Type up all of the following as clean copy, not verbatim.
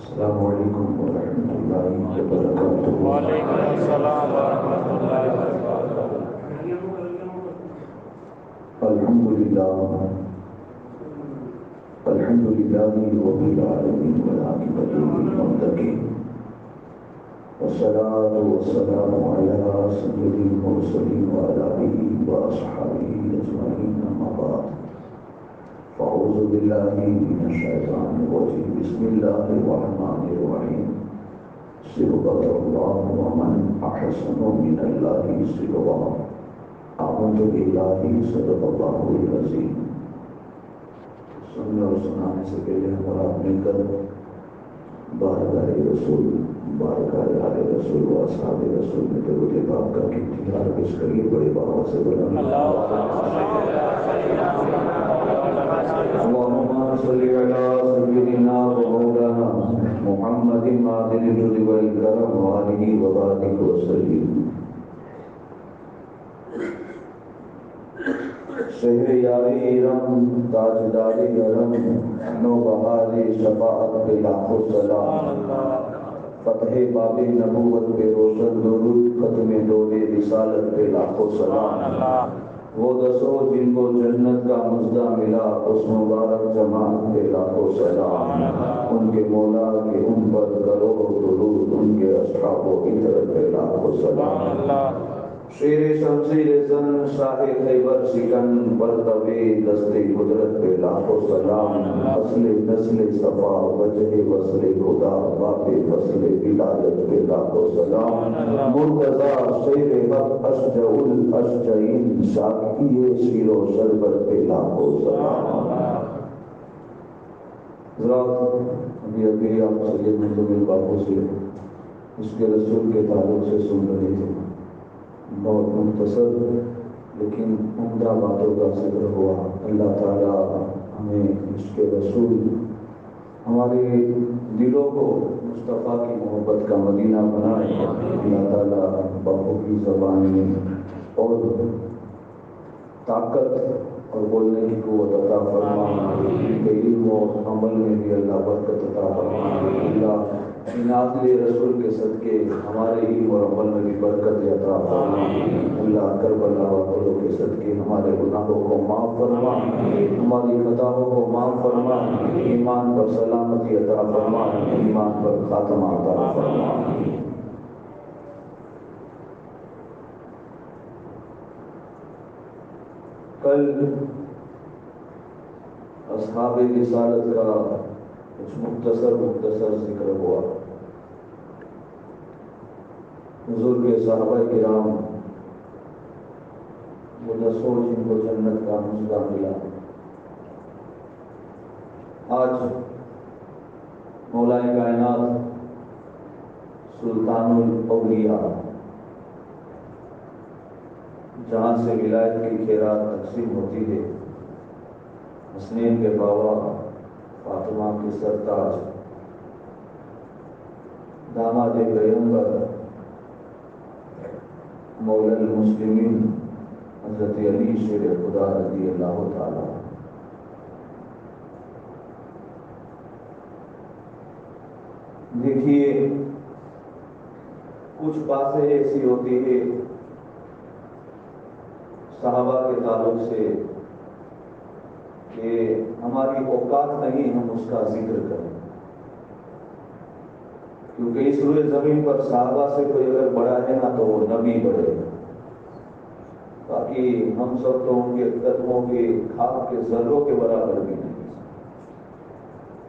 السلام علیکم ورحمۃ اللہ وبرکاتہ۔ وعلیکم السلام ورحمۃ اللہ وبرکاتہ۔ الحمد للہ رب العالمین والعاقبۃ للمتقین والصلاۃ والسلام علی سید المرسلین وعلی آلہ واصحابہ اجمعین، اما بعد فاعوذ باللہ من الشیطان الرجیم، بسم اللہ الرحمن الرحیم۔ صبغۃ اللہ ومن احسن من اللہ صبغۃ، آمنت باللہ صدق اللہ العظیم۔ سننے اور سنانے سے پہلے ہمارا مل کر بارگاہ رسول، بارگاہ آل رسول و اصحاب رسول میں درود پاک کا کتنا پیش کریے بڑے بابا سے بلند اللهم صل على سيدنا ومولانا محمد معدن الجود والكرم وآله وبارك وسلم۔ شہر یاری ارم، تاجدار ارم، نوبہار شفاعت پہ لاکھوں سلام، فتح باب نبوت پہ روشن درود، ختم دور رسالت پہ لاکھوں سلام۔ وہ دسو جن کو جنت کا مژدہ ملا، اس مبارک جماعت پہ لاکھوں سلام۔ ان کے مولا کے ان پر کرو درود، ان کے اصحاب و عطرت پہ لاکھوں سلام۔ شیر شمشیر زن، شاہ خیبر شکن، برتبے دست قدرت پہ لاکھوں سلام۔ اصل نسل صفا، وجہ وصل خدا، باپ فصل ولایت پہ لاکھوں سلام۔ مرتضی شیر حق، اشجع الاشجعین، شاکی شیر و شربت پہ لاکھوں سلام۔ حضرات، ابھی آپ سید منتظر باپو سے اس کے رسول کے تعلق سے سن رہے تھے، بہت مختصر لیکن عمدہ باتوں کا ذکر ہوا۔ اللہ تعالیٰ ہمیں اس کے رسول، ہمارے دلوں کو مصطفیٰ کی محبت کا مدینہ بنائے۔ اللہ تعالیٰ باپو کی زبان میں اور طاقت اور بولنے کی قوت عطا فرمائے، ان کے علم و عمل میں بھی اللہ برکت عطا فرمائے۔ اللہ نازل رسول کے صدقے ہمارے علم اور عمل میں بھی برکت عطا فرمائے۔ اللہ کربلا والوں کے صدقے ہمارے گناہوں کو معاف فرمائے، ہماری خطاؤں کو معاف فرمائے، ایمان پر سلامتی عطا فرمائے، ایمان پر خاتمہ عطا فرمائے۔ کل اصحاب رسالت کا کچھ مختصر ذکر ہوا۔ حضور کے صحابہ کرام وہ دسوں جن کو جنت کا مژدہ ملا، آج مولائے کائنات سلطان الاولیاء جہاں سے ولایت کی خیرات تقسیم ہوتی ہے، حسنین کے بابا، فاطمہ کی سرتاج، داماد پیغمبر، مولا المسلمین حضرت علی شیر خدا رضی اللہ تعالی۔ دیکھیے، کچھ باتیں ایسی ہوتی ہے صحابہ کے تعلق سے کہ ہماری اوقات نہیں ہم اس کا ذکر کریں، کیونکہ اس روئے زمین پر صحابہ سے کوئی اگر بڑا ہے نا تو وہ نبی بڑے ہیں، باقی ہم سب تو ان کے قدموں کے خاک کے ذروں کے برابر بھی نہیں۔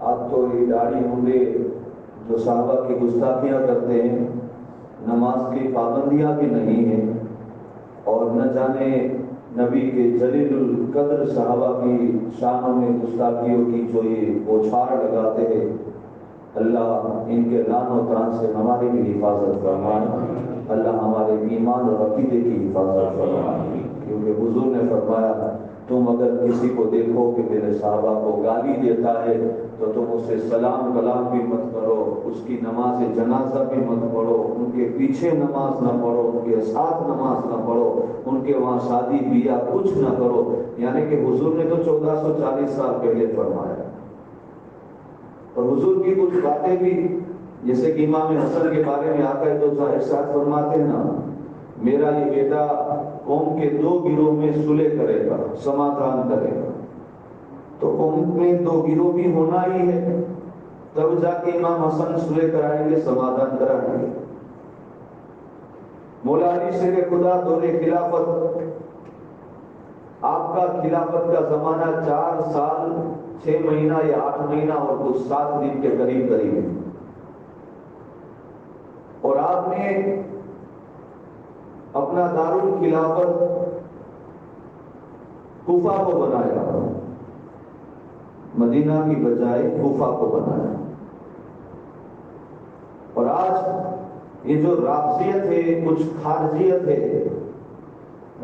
آپ تو یہ داڑھی مونڈے جو صحابہ کی گستاخیاں کرتے ہیں، نماز کی پابندیاں بھی نہیں ہیں، اور نہ جانے نبی کے جلیل القدر صحابہ کی شانوں میں گستاخیوں کی جو یہ بوچھار لگاتے ہیں، اللہ ان کے لعن و طعن سے ہماری بھی حفاظت فرمائے، اللہ ہمارے ایمان اور عقیدے کی حفاظت فرمائے۔ کیونکہ حضور نے فرمایا، تم اگر کسی کو دیکھو کہ میرے صحابہ کو گالی دیتا ہے تو تم اسے سلام کلام بھی مت کرو، اس کی نماز جنازہ بھی مت پڑھو، ان کے پیچھے نماز نہ پڑھو، ان کے ساتھ نماز نہ پڑھو، ان کے وہاں شادی بیاہ کچھ نہ کرو۔ یعنی کہ حضور نے تو 1440 سال پہلے فرمایا، اور حضور کی کچھ باتیں بھی، جیسے کہ امام حسن کے بارے میں آقا تو ارشاد فرماتے ہیں نا، میرا یہ بیٹا قوم کے 2 گروہ میں صلح کرے گا، سمادھان کرے گا۔ تو قوم میں 2 گروہ بھی ہونا ہی ہے، تب جا کے امام حسن صلح کرائیں گے، سمادھان کرائیں گے۔ مولا علی شیر خدا دور خلافت، آپ کا خلافت کا زمانہ 4 سال 6 مہینہ یا 8 مہینہ اور کچھ 7 دن کے قریب قریب ہے، اور آپ نے اپنا دارالخلافت کوفہ کو بنایا، مدینہ کی بجائے کوفہ کو بنایا۔ اور آج یہ جو رافضیت ہے، کچھ خارجیت ہے،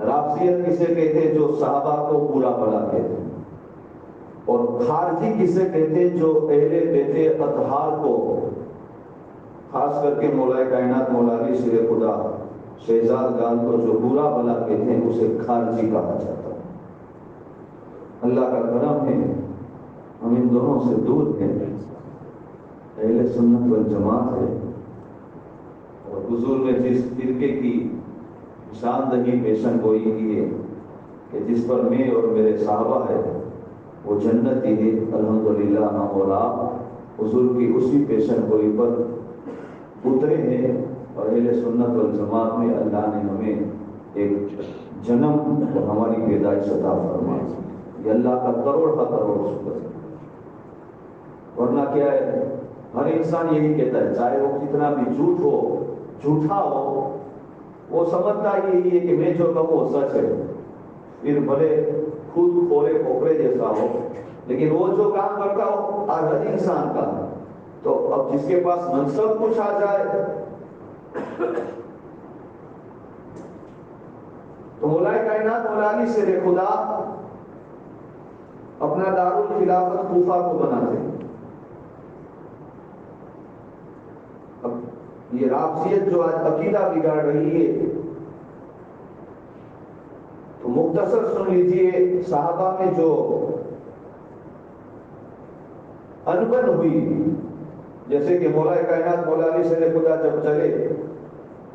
رافضیت کسے کہتے ہیں؟ جو صحابہ کو برا بھلا کہتے ہیں، اور خارجی کسے کہتے ہیں؟ جو اہل بیت اطہار کو، خاص کر کے مولا کائنات مولا علی شیر خدا شہزاد گان کو جو برا بھلا کہتے ہیں، اسے خارجی کہا جاتا ہے۔ اللہ کا کرم ہے ہم ان دونوں سے دور ہیں، اہل سنت والجماعت ہے، اور حضور نے جس فرقے کی نشاندہی پیشن گوئی کی ہے کہ جس پر میں اور میرے صحابہ ہے وہ جنتی ہے، الحمدللہ ہم اور آپ حضور کی اسی پیشن گوئی پر اترے ہیں، اور اہل سنت والجماعت میں اللہ نے ہمیں ایک جنم اور ہماری پیدائش عطا فرمائی۔ یہ اللہ کا کروڑ شکر ہے، ورنہ کیا ہے، ہر انسان یہی کہتا ہے، چاہے وہ کتنا بھی جھوٹا ہو، وہ سمجھتا یہی ہے کہ میں جو کہوں وہ سچ ہے، پھر بھلے خود کھورے کھوپڑے جیسا ہو، لیکن وہ جو کام کرتا ہو ہر انسان کا۔ تو اب جس کے پاس منصب کچھ آ جائے تو مولا کائنات مولا علی شیر خدا اپنا دارالخلافت کوفہ کو بناتے ہیں۔ اب یہ رافضیت جو آج عقیدہ بگاڑ رہی ہے، تو مختصر سن لیجئے، صحابہ میں جو انبن ہوئی، جیسے کہ مولا کائنات مولا علی شیر خدا جب چلے،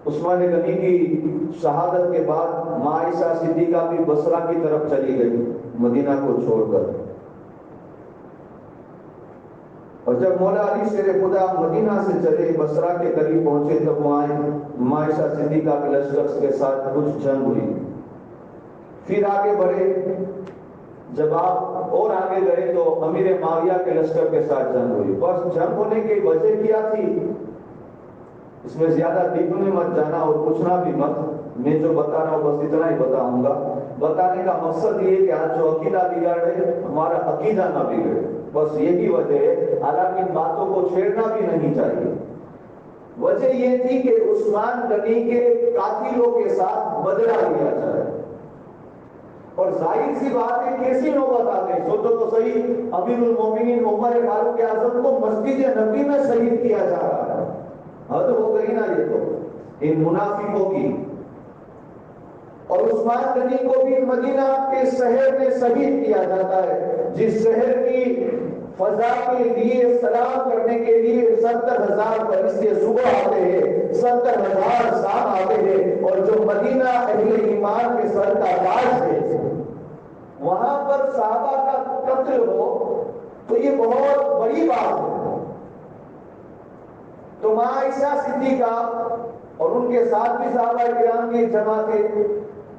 عثمان غنی کی شہادت کے بعد ماں عائشہ صدیقہ بھی بصرہ کی طرف چلی گئی، مدینہ کو چھوڑ کر، اور جب مولا علی شیر خدا مدینہ سے چلے، بصرہ کے قریب پہنچے، تب وہاں ماں عائشہ صدیقہ کے لشکر کے ساتھ کچھ جنگ ہوئی۔ پھر آگے بڑھے، جب آپ اور آگے گئے تو امیر معاویہ کے لشکر کے ساتھ جنگ ہوئی۔ بس جنگ ہونے کی وجہ کیا تھی، اس میں زیادہ ڈیپ میں مت جانا اور پوچھنا بھی مت، میں جو بتا رہا ہوں بس اتنا ہی بتاؤں گا۔ بتانے کا مقصد یہ کہ آج جو عقیدہ بگڑ رہے، ہمارا عقیدہ نہ بگڑے، بس یہی وجہ ہے۔ حالانکہ ان باتوں کو چھیڑنا بھی نہیں چاہیے۔ وجہ یہ تھی کہ عثمان غنی کے قاتلوں کے ساتھ بدلہ لیا جائے، اور ظاہر سی بات ہے کیسی نوبت آ گئی، سوچو تو صحیح، امیر المومنین عمر فاروق اعظم کو مسجد نبی میں شہید کیا جا رہا ہے، حد ہو گئی نا یہ تو ان منافقوں کی۔ اور عثمان غنی کو بھی مدینہ کے شہر میں شہید کیا جاتا ہے، جس شہر کی فضا کے لیے سلام کرنے کے لیے 70,000 فرشتے صبح آتے ہیں، 70,000 شام آتے ہیں، اور جو مدینہ اہل ایمان کے سر کا تاج ہے، وہاں پر صحابہ کا قتل ہو تو یہ بہت بڑی بات ہے۔ تو ماں عائشہ صدیقہ اور ان کے ساتھ بھی صحابہ کرام کی جماعتیں،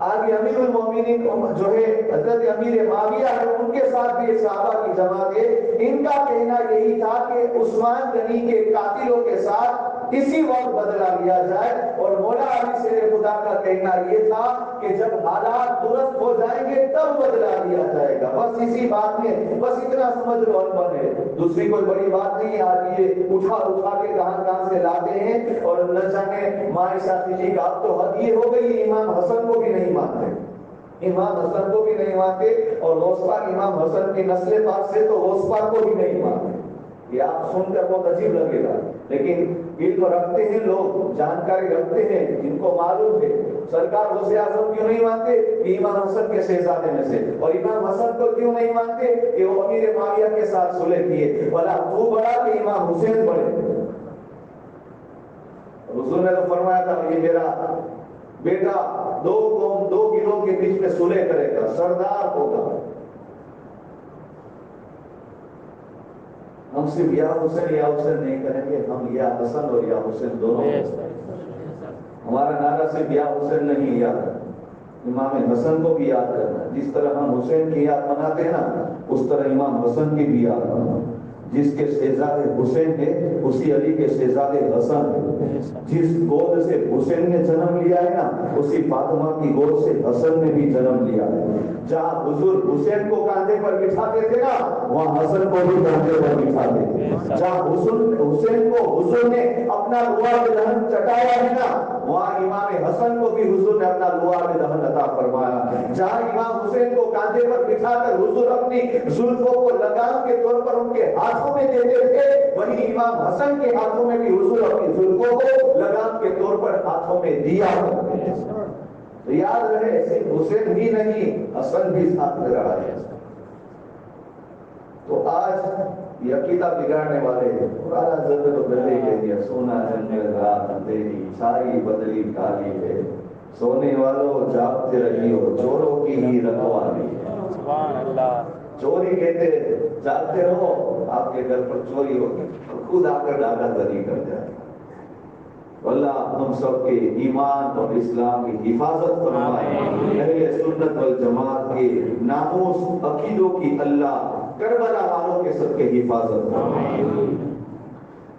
آگے امیر المومنین جو ہے حضرت امیر معاویہ ہے، ان کے ساتھ بھی صحابہ کی جماعتیں، ان کا کہنا یہی تھا کہ عثمان غنی کے قاتلوں کے ساتھ اسی وقت بدلہ لیا جائے، اور مولا علی شیر خدا کا کہنا یہ تھا کہ جب حالات درست ہو جائیں گے تب بدلہ لیا جائے گا۔ بس اسی بات میں بس اتنا سمجھ لو انبن ہے، دوسری کوئی بڑی بات نہیں۔ آج یہ اٹھا کے کہاں سے لاتے ہیں، اور نہ جانے ماں عائشہ صدیقہ، اب تو حد یہ ہو گئی امام حسن کو بھی نہیں مانتے، امام حسن کو بھی نہیں مانتے، اور غوث پاک امام حسن کی نسل پاک سے تو غوث پاک کو بھی نہیں مانتے۔ یہ آپ سن کر بہت عجیب لگے گا، لیکن علم رکھتے ہیں لوگ، جانکاری رکھتے ہیں، جن کو معلوم ہے سرکار غوث اعظم کیوں نہیں مانتے کہ امام حسن کے شہزادے میں سے، اور امام حسن کو کیوں نہیں مانتے کہ وہ امیر معاویہ کے ساتھ صلح کیے، بھلا تو بڑا کہ امام حسین بڑے؟ حضور نے تو فرمایا تھا یہ میرا بیٹا دو قوم دو گروہ کے بیچ میں صلح کرے گا، سردار ہوگا۔ ہم صرف یا حسین نہیں کریں گے، ہم یا حسن اور یا حسین دونوں، ہمارا نعرہ صرف یا حسین نہیں، یاد امام حسن کو بھی یاد کرنا، جس طرح ہم حسین کی یاد مناتے ہیں نا اس طرح امام حسن کی بھی یاد منانا، جس کے شہزادے حسین ہے اسی علی کے شہزادے حسن ہے، جس گود سے حسین نے جنم لیا ہے نا اسی فاطمہ کی گود سے حسن نے بھی جنم لیا ہے۔ جہاں حضور حسین کو کاندھے پر بٹھاتے تھے نا وہاں حسن کو بھی کاندھے پر بٹھاتے تھے، جہاں حسین کو حضور نے اپنا لوا دہن چٹایا ہے نا وہاں امام حسن کو بھی حضور نے اپنا لوا دہن عطا فرمایا، جہاں امام حسین کو کاندھے پر بٹھا کر حضور اپنی زلفوں کو لگام کے طور پر ان کے ہاتھوں میں دیتے تھے، وہی امام حسن کے ہاتھوں میں بھی حضور اپنی زلفوں کو لگام کے طور پر ہاتھوں میں دیا۔ تو یاد رہے صرف حسین ہی نہیں حسن بھی ساتھ میں رہا ہے۔ تو آج یہ عقیدہ بگاڑنے والے پرانا حضرت تو پہلے ہی کہہ دیا سونا جنگل رات اندھیری ساری بدلی کالی ہے، سونے والوں جاگتے رہیو چوروں کی ہی رکھوالی ہے۔ سبحان اللہ۔ چوری کہتے جاگتے رہو آپ کے گھر پر چوری ہوگی اور خود آ کر ڈاکہ زنی کر جائے۔ اللہ ہم سب کے ایمان اور اسلام کی حفاظت فرمائے، اہل سنت والجماعت کے ناموس عقیدوں کی اللہ کربلا والوں کے سب کے حفاظت فرمائے۔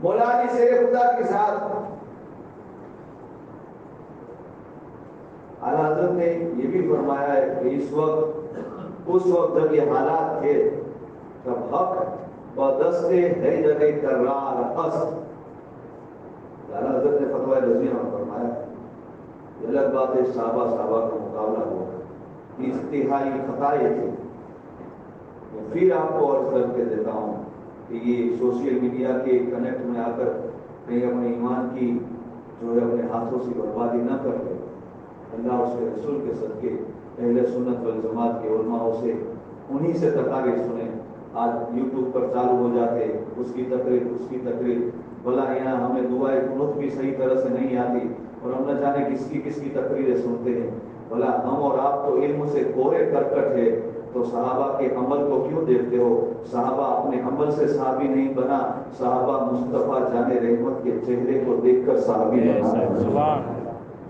مولا علی شیر خدا کے ساتھ اعلیٰ حضرت نے یہ بھی فرمایا ہے کہ اس وقت جب یہ حالات تھے تب حق و دستے ہے جگہ کرار است، اعلیٰ حضرت نے فتویٰ رضیہ میں فرمایا یہ الگ بات ہے صحابہ کا مقابلہ ہوا، انتہائی خطائیں تھی۔ پھر آپ کو عرض کر کے دیتا ہوں کہ یہ سوشل میڈیا کے کنیکٹ میں آ کر کہیں اپنے ایمان کی جو ہے اپنے ہاتھوں سے بربادی نہ کر لے، اللہ اس کے رسول کے صدقے اہل سنت والجماعت کے علماء سے انہی سے تقاریر سنیں۔ آج یوٹیوب پر چالو ہو جاتے اس کی تقریر، بھلا یہاں ہمیں دعائیں قنوت بھی صحیح طرح سے نہیں آتی اور ہم نہ جانے کس کی تقریریں سنتے ہیں، بھلا ہم اور آپ تو علم سے کورے کرکٹ ہے تو صحابہ کے عمل کو کیوں دیکھتے ہو؟ صحابہ اپنے عمل سے صحابی نہیں بنا، صحابہ مصطفیٰ جان رحمت کے چہرے کو دیکھ کر صحابی بنا۔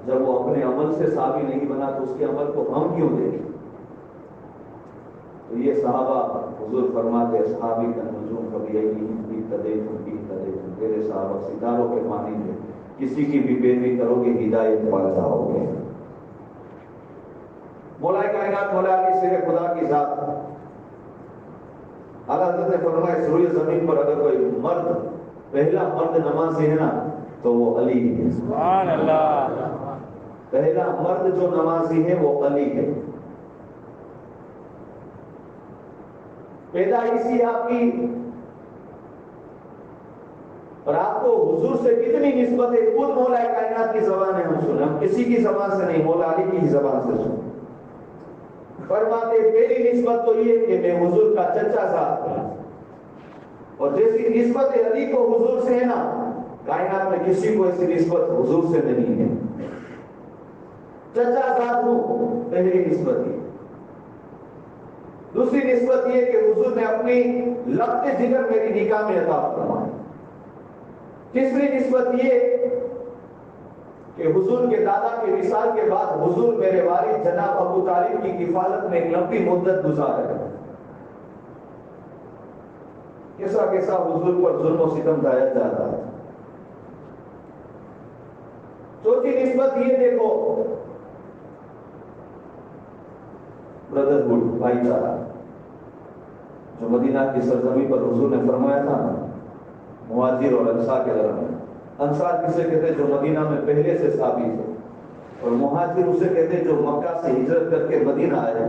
جب وہ اپنے عمل سے صحابی نہیں بنا تو اس کے عمل کو ہم کیوں دیکھیں؟ تو یہ صحابہ حضور فرماتے صحابی کا نجوم کبھی میرے صحابہ ستاروں کے مانند ہیں، کسی کی بھی پیروی کرو گے ہدایت پا جاؤ گے۔ مولا کائنات مولا علی شیر خدا کی ذات اعلیٰ حضرت نے فرمایا سروئے زمین پر اگر کوئی مرد پہلا مرد نمازی ہے نا تو وہ علی ہے۔ سبحان اللہ۔ پہلا مرد جو نمازی ہے وہ علی ہے۔ پیدائشی آپ کی اور آپ کو حضور سے کتنی نسبت ہے خود مولا کائنات کی زبان ہے، ہم سنیں، ہم کسی کی زبان سے نہیں، مولا علی کی زبان سے سنیں۔ فرماتے پہلی نسبت تو یہ کہ میں حضور کا چچا صاحب ہوں، اور جیسی نسبت علی کو حضور سے ہے نا کائنات میں کسی کو ایسی نسبت حضور سے نہیں ہے۔ چچا صاحب ہوں پہلی نسبت یہ۔ دوسری نسبت یہ کہ حضور نے اپنی لبتے جگر میری نکاح میں عطا فرمائی۔ تیسری نسبت یہ کہ حضور کے دادا کے وصال کے بعد حضور میرے والد جناب ابو طالب کی کفالت میں ایک لمبی مدت گزارے، کیسا حضور پر ظلم و ستم ڈھایا جاتا ہے۔ چوتھی نسبت یہ دیکھو بردرہڈ، بھائی چارہ، جو مدینہ کی سرزمین پر حضور نے فرمایا تھا مہاجر اور انصار کے درمیان۔ انصار کسے کہتے جو مدینہ میں پہلے سے ثابت ہے، اور مہاجر اسے کہتے جو مکہ سے ہجرت کر کے مدینہ آئے۔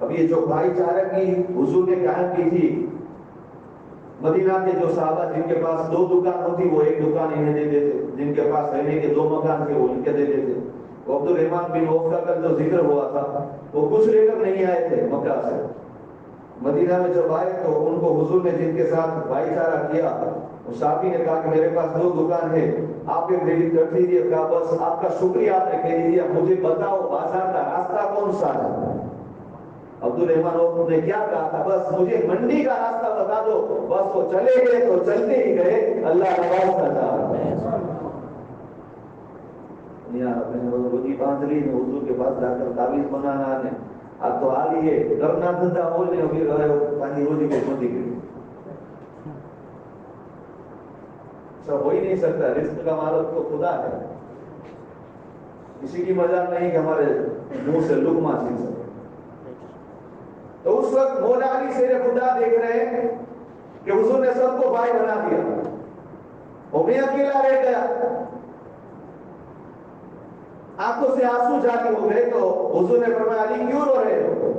اب یہ جو بھائی چارہ کی حضور نے قائم کی تھی مدینہ کے جو صحابہ جن کے پاس 2 دکان ہوتی وہ 1 دکان انہیں دے دیتے، جن کے پاس رہنے کے 2 مکان تھے وہ ان کے دے دیتے۔ وہ عبد الرحمن بن عوف کا جو ذکر ہوا تھا وہ کچھ لے کر نہیں آئے تھے مکہ سے، مدینہ میں جب آئے تو ان کو حضور نے جن کے ساتھ بھائی چارہ کیا، اس صحابی نے کہا کہ میرے پاس 2 دکان ہے، آپ ایک ریڈی کر دیجیے، کہا بس آپ کا شکریہ آپ نے کہہ دیجیے، مجھے بتاؤ بازار کا راستہ کون سا ہے۔ عبد الرحمن عوف نے کیا کہا تھا، بس مجھے منڈی کا راستہ بتا دو، بس وہ چلے گئے تو چلتے ہی گئے، اللہ نوازتا تھا۔ روزی باندھ لی حضور کے پاس جا کر تعویذ بنانا ہے، اب تو حال ہی ہے کرنا دھندا ہو نہیں ابھی پانی روزی کو چھوٹی گئی، سب ہو ہی نہیں سکتا، رزق کا مالک تو خدا ہے، کسی کی مجال نہیں کہ ہمارے منہ سے لقمہ چھین سکے۔ تو اس وقت مولا علی شیر خدا دیکھ رہے ہیں کہ حضور نے سب کو بھائی بنا دیا، وہ بھی اکیلا رہ گیا، آنکھوں سے آنسو جاری ہو گئے۔ تو حضور نے فرمایا علی کیوں رو رہے ہو؟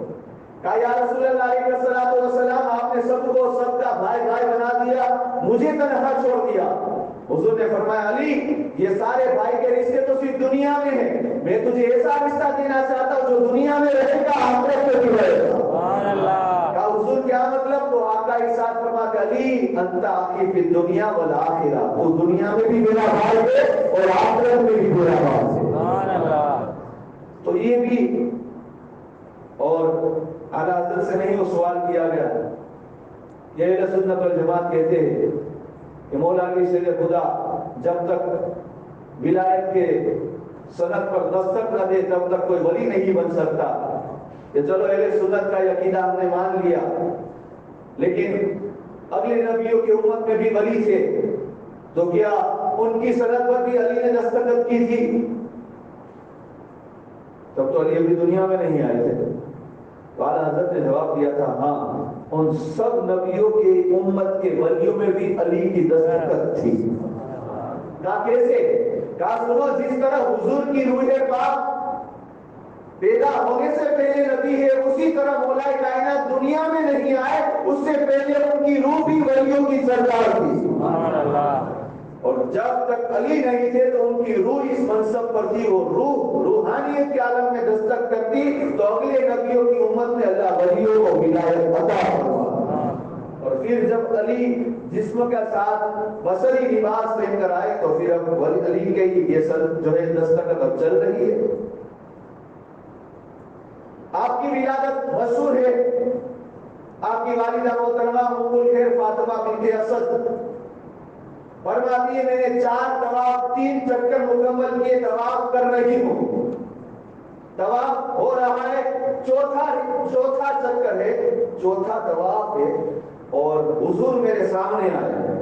کہا یا رسول اللہ علیہ السلام آپ نے سب کو سب کا بھائی بھائی بنا دیا، مجھے تنہا چھوڑ دیا۔ حضور نے فرمایا علی یہ سارے بھائی کے رشتے تو صرف دنیا میں ہیں، میں تجھے ایسا رشتہ دینا چاہتا ہوں جو دنیا میں رہے گا آخرت میں بھی رہے گا۔ سبحان اللہ۔ کہا حضور کیا مطلب؟ تو آقا ارشاد فرماتے علی انت اخی فی الدنیا والآخرہ، وہ دنیا میں بھی میرا بھائی ہے اور آخرت میں بھی میرا بھائی ہے۔ سبحان اللہ۔ تو یہ بھی اور اعلیٰ حضرت سے نہیں وہ سوال کیا گیا، یہ اہل سنت والجماعت کہتے ہیں کہ مولا علی شیر خدا جب تک ولایت کے سند پر دستخط نہ دے تب تک کوئی ولی نہیں بن سکتا۔ کہ چلو اہل سنت کا عقیدہ ہم نے مان لیا، لیکن اگلے نبیوں کی امت میں بھی ولی تھے، تو کیا ان کی سند پر بھی علی نے دستخط کی تھی؟ تب تو علی ابھی دنیا میں نہیں آئے تھے۔ اعلیٰ حضرت نے جواب دیا تھا ہاں ان سب نبیوں کے امت کے ولیوں میں بھی علی کی دستخط تھی۔ کہا کیسے؟ کہا سنو جس طرح حضور کی روح پاک پیدا ہونے سے پہلے نبی ہے، اسی طرح مولا کائنات دنیا میں نہیں آئے، اس سے پہلے ان کی روح بھی ولیوں کی سردار تھی۔ سبحان اللہ۔ اور جب تک علی نہیں تھے تو ان کی روح اس منصب پر تھی، وہ روح روحانیت کے عالم میں دستک کرتی تو اگلے نبیوں کی امت میں اللہ ولیوں کو ولایت عطا فرماتا۔ اور پھر جب علی جسم کا ساتھ بصری لباس پہن کر آئے تو پھر اب علی کے یہ سب جو ہے دستخط اب چل رہی ہے۔ آپ کی ولادت مشہور ہے، آپ کی والدہ محترمہ ام الخیر فاطمہ بنت اسد فرماتی ہے میں نے 4 طواف 3 چکر مکمل کیے، طواف کر رہی ہوں، طواف ہو رہا ہے، چوتھا چکر ہے، چوتھا طواف ہے اور حضور میرے سامنے آئے،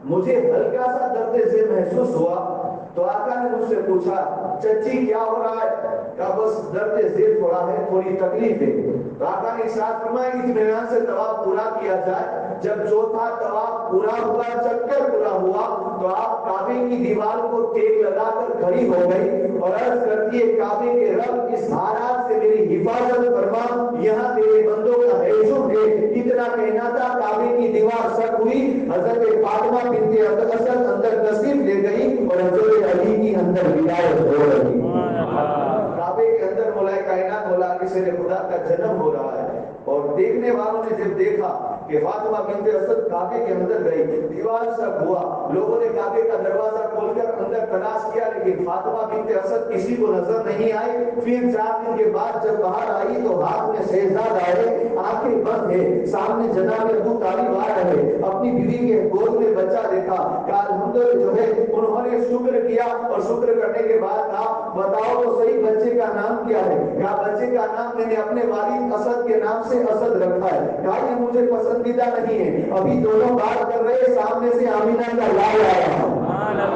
مجھے ہلکا سا درد سے محسوس ہوا تو آقا نے مجھ سے پوچھا چچی کیا ہو رہا ہے؟ کہا بس درد ذیل تھوڑا ہے، تھوڑی تکلیف ہے۔ تو آقا نے ارشاد فرمایا اطمینان سے طواف پورا کیا جائے۔ جب چوتھا طواف پورا ہوا، چکر پورا ہوا تو آپ کعبے کی دیوار کو ٹیک لگا کر کھڑی ہو گئی اور عرض کرتی ہے کعبے کے رب اس حالات سے میری حفاظت فرما، یہاں تیرے بندوں کا ہجوم ہے۔ اتنا کہنا تھا کعبے کی دیوار سک ہوئی، حضرت فاطمہ بنت اسد اندر تشریف لے گئی اور حضرت علی کی اندر ولایت ہو رہی۔ کعبے کے اندر مولا کائنات مولا علی شیر خدا کا جنم ہو رہا ہے اور دیکھنے والوں نے جب دیکھا کہ فاطمہ بنت اسد کعبے کے اندر گئی، دیوار سب ہوا، لوگوں نے کعبے کا دروازہ کھول کر اندر تلاش کیا لیکن فاطمہ بنت اسد کسی کو نظر نہیں آئی۔ پھر 4 دن کے بعد جب باہر آئی تو ہاتھ میں شہزاد آئے، آنکھیں بند ہے، سامنے جناب ابو طالب آ رہے، اپنی بیوی کے گود میں بچہ دیکھا، کہ الحمدللہ جو ہے انہوں نے شکر کیا اور شکر کرنے کے بعد کہا بتاؤ تو صحیح بچے کا نام کیا ہے؟ کہا بچے کا نام میں نے اپنے والد اسد کے نام سے اسد رکھا ہے۔ کہا یہ مجھے پسندیدہ نہیں ہے، ابھی دونوں بات کر رہے، سامنے سے آمینہ کا لال آ رہا،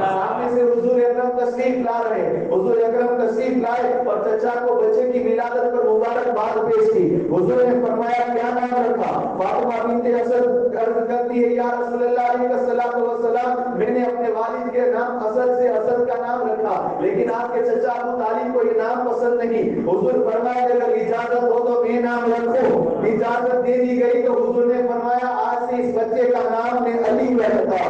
سامنے سے حضور اکرم تشریف لا رہے، حضور اکرم تشریف لائے اور چچا کو بچے کی ولادت پر مبارکباد پیش کی۔ حضور نے فرمایا کیا نام رکھا؟ فاطمہ بنت اسد عرض کرتی ہے یا رسول اللہ علیہ السلام میں نے اپنے والد کے نام اسد سے اسد کا نام رکھا لیکن آپ کے چچا ابو طالب کو یہ نام پسند نہیں۔ حضور فرمایا اگر اجازت ہو تو میں نام رکھوں، اجازت دے دی گئی تو حضور نے فرمایا آج سے اس بچے چچے کا نام نے علی رکھا.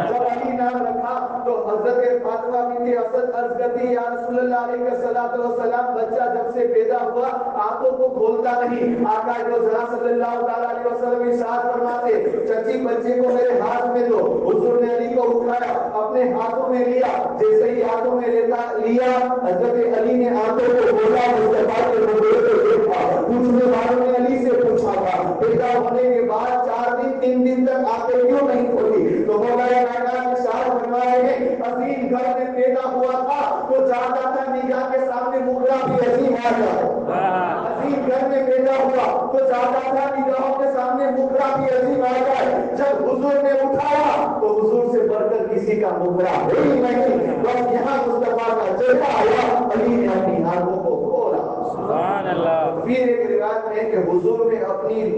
جب علی نام رکھا تو حضرت فاطمہ بنت اسد عرض کرتی یا رسول اللہ علیہ السلام بچہ جب سے پیدا ہوا آنکھوں کو کھولتا نہیں. آقا دو جہاں صلی اللہ تعالی علیہ وسلم ارشاد فرماتے چچی بچے کو میرے ہاتھ میں دو. حضور نے علی کو اٹھایا اپنے ہاتھوں میں لیا. جیسے ہی ہاتھوں میں لیا حضرت علی نے آنکھوں کو کھولا. مصطفیٰ کے منظر کو دیکھا. پوچھنے والوں نے علی سے پوچھا تھا پیدا ہونے کے بعد 4 دن 3 دن تک آنکھیں کیوں نہیں کھولی؟ تو مولا کائنات ارشاد فرمائے ہیں عظیم گھر میں پیدا ہوا تھا تو چاہتا تھا نگاہ کے سامنے مقرا بھی عظیم آ جائے. عظیم گھر میں پیدا ہوا تو چاہتا تھا نگاہوں کے سامنے مقرا بھی عظیم آ جائے. جب حضور نے اٹھایا تو حضور سے بڑھ کر کسی کا مقرا ہی نہیں. بس یہاں مصطفیٰ کا چہرہ آیا علی نے اپنی آنکھوں کو کھولا. سبحان اللہ. پھر ایک روایت میں کہ حضور نے اپنی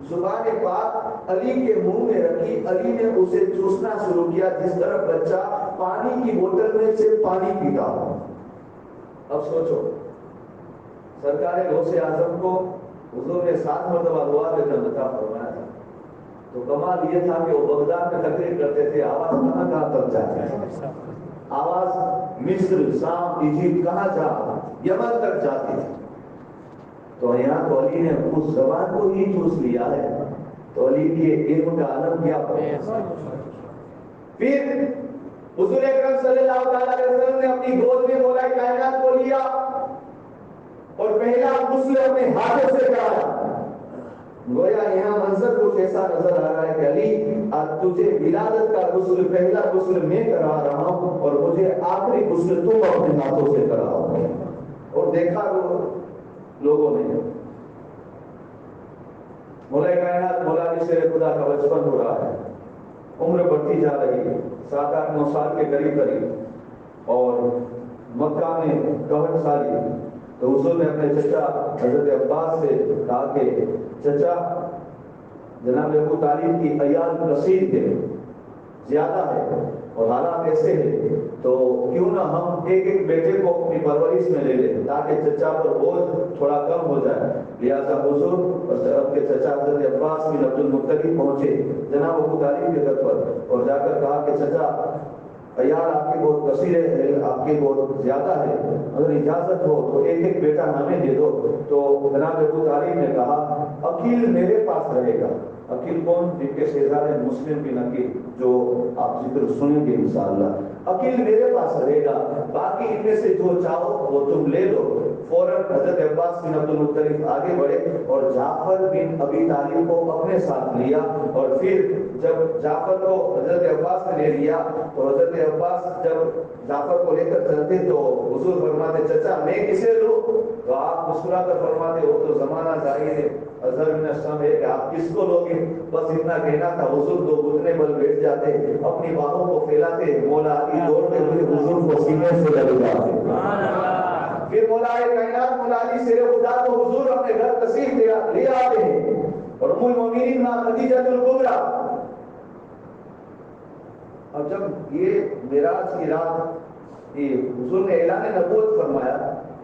زبان پاک علی کے منہ میں رکھی. علی نے اسے چوسنا شروع کیا جس طرح بچہ پانی کی بوتل میں سے پانی پیتا ہو. اب سوچو سرکار غوث اعظم کو حضور نے 7 مرتبہ دعا دے کر عطا فرمایا تھا. تو کمال یہ تھا کہ وہ بغداد میں تقریر کرتے تھے آواز کہاں کہاں تک جاتی ہے. آواز مصر شام ایجپٹ کہاں جا یمن تک جاتی تھی. تو یہاں تو علی نے اس زبان کو ہی چوس لیا ہے. تو علی کے علم کا عالم کیا ہے. پھر حضور اکرم صلی اللہ تعالی علیہ وسلم نے اپنی گود میں مولا کائنات کو لیا اور پہلا غسل اپنے ہاتھوں سے کرایا. گویا یہاں منظر کچھ ایسا نظر آ رہا ہے کہ علی آج تجھے ولادت کا غسل پہلا غسل میں کرا رہا ہوں اور مجھے آخری غسل تم اپنے ہاتھوں سے کراؤ. اور دیکھا لوگوں نے مولا کائنات مولا علی شیر خدا کا بچپن ہو رہا ہے. عمر بڑھتی جا رہی ہے 7-8-9 سال کے قریب اور مکہ میں 61 سالی. تو حضور نے اپنے چچا حضرت عباس سے کہا کہ چچا جناب ابو طالب کی عیال کثیر تھے زیادہ ہے اور حالات ایسے ہیں تو کیوں نہ ہم ایک بیٹے کو اپنی پرورش میں لے لیں تاکہ چچا پر بوجھ تھوڑا کم ہو جائے. لہٰذا حضور اور کے چچا حضرت عباس بن عبد المطلب پہنچے جناب ابو طالب کے گھر پر اور جا کر کہا کہ چچا عیال آپ کی بہت کثیر ہے آپ کی بہت زیادہ ہے اگر اجازت ہو تو ایک بیٹا ہمیں دے دو. تو جناب ابو طالب نے کہا عقیل میرے پاس رہے گا. عقیل کون؟ جن کے شہزادے مسلم بن عقیل جو آپ ذکر سنیں گے انشاءاللہ. عقیل میرے پاس رہے گا باقی ان میں سے جو چاہو وہ تم لے لو. فوراً حضرت عباس بن عبد المطلب آگے بڑھے اور جعفر بن ابی طالب کو اپنے ساتھ لیا. اور پھر جب جعفر کو حضرت عباس نے لے لیا تو حضرت عباس جب جعفر کو لے کر چلتے تو حضور فرماتے چچا میں کسے لوں؟ تو آپ مسکرا کر فرماتے ہو تو زمانہ ظاہر ہے اظہر من الشم ہے کہ آپ کس کو لوگے. بس اتنا کہنا تھا. حضور 2 گھٹنے بل بیٹھ جاتے اپنی باہوں کو پھیلاتے مولا علی دوڑتے ہوئے حضور کو سینے سے لگ جاتے. پھر مولا کائنات مولا علی شیر خدا کو حضور اپنے گھر تشریف لے آتے ہیں اور ام المؤمنین ماں خدیجہ الکبریٰ. اب جب یہ معراج کی رات یہ حضور نے اعلان نبوت فرمایا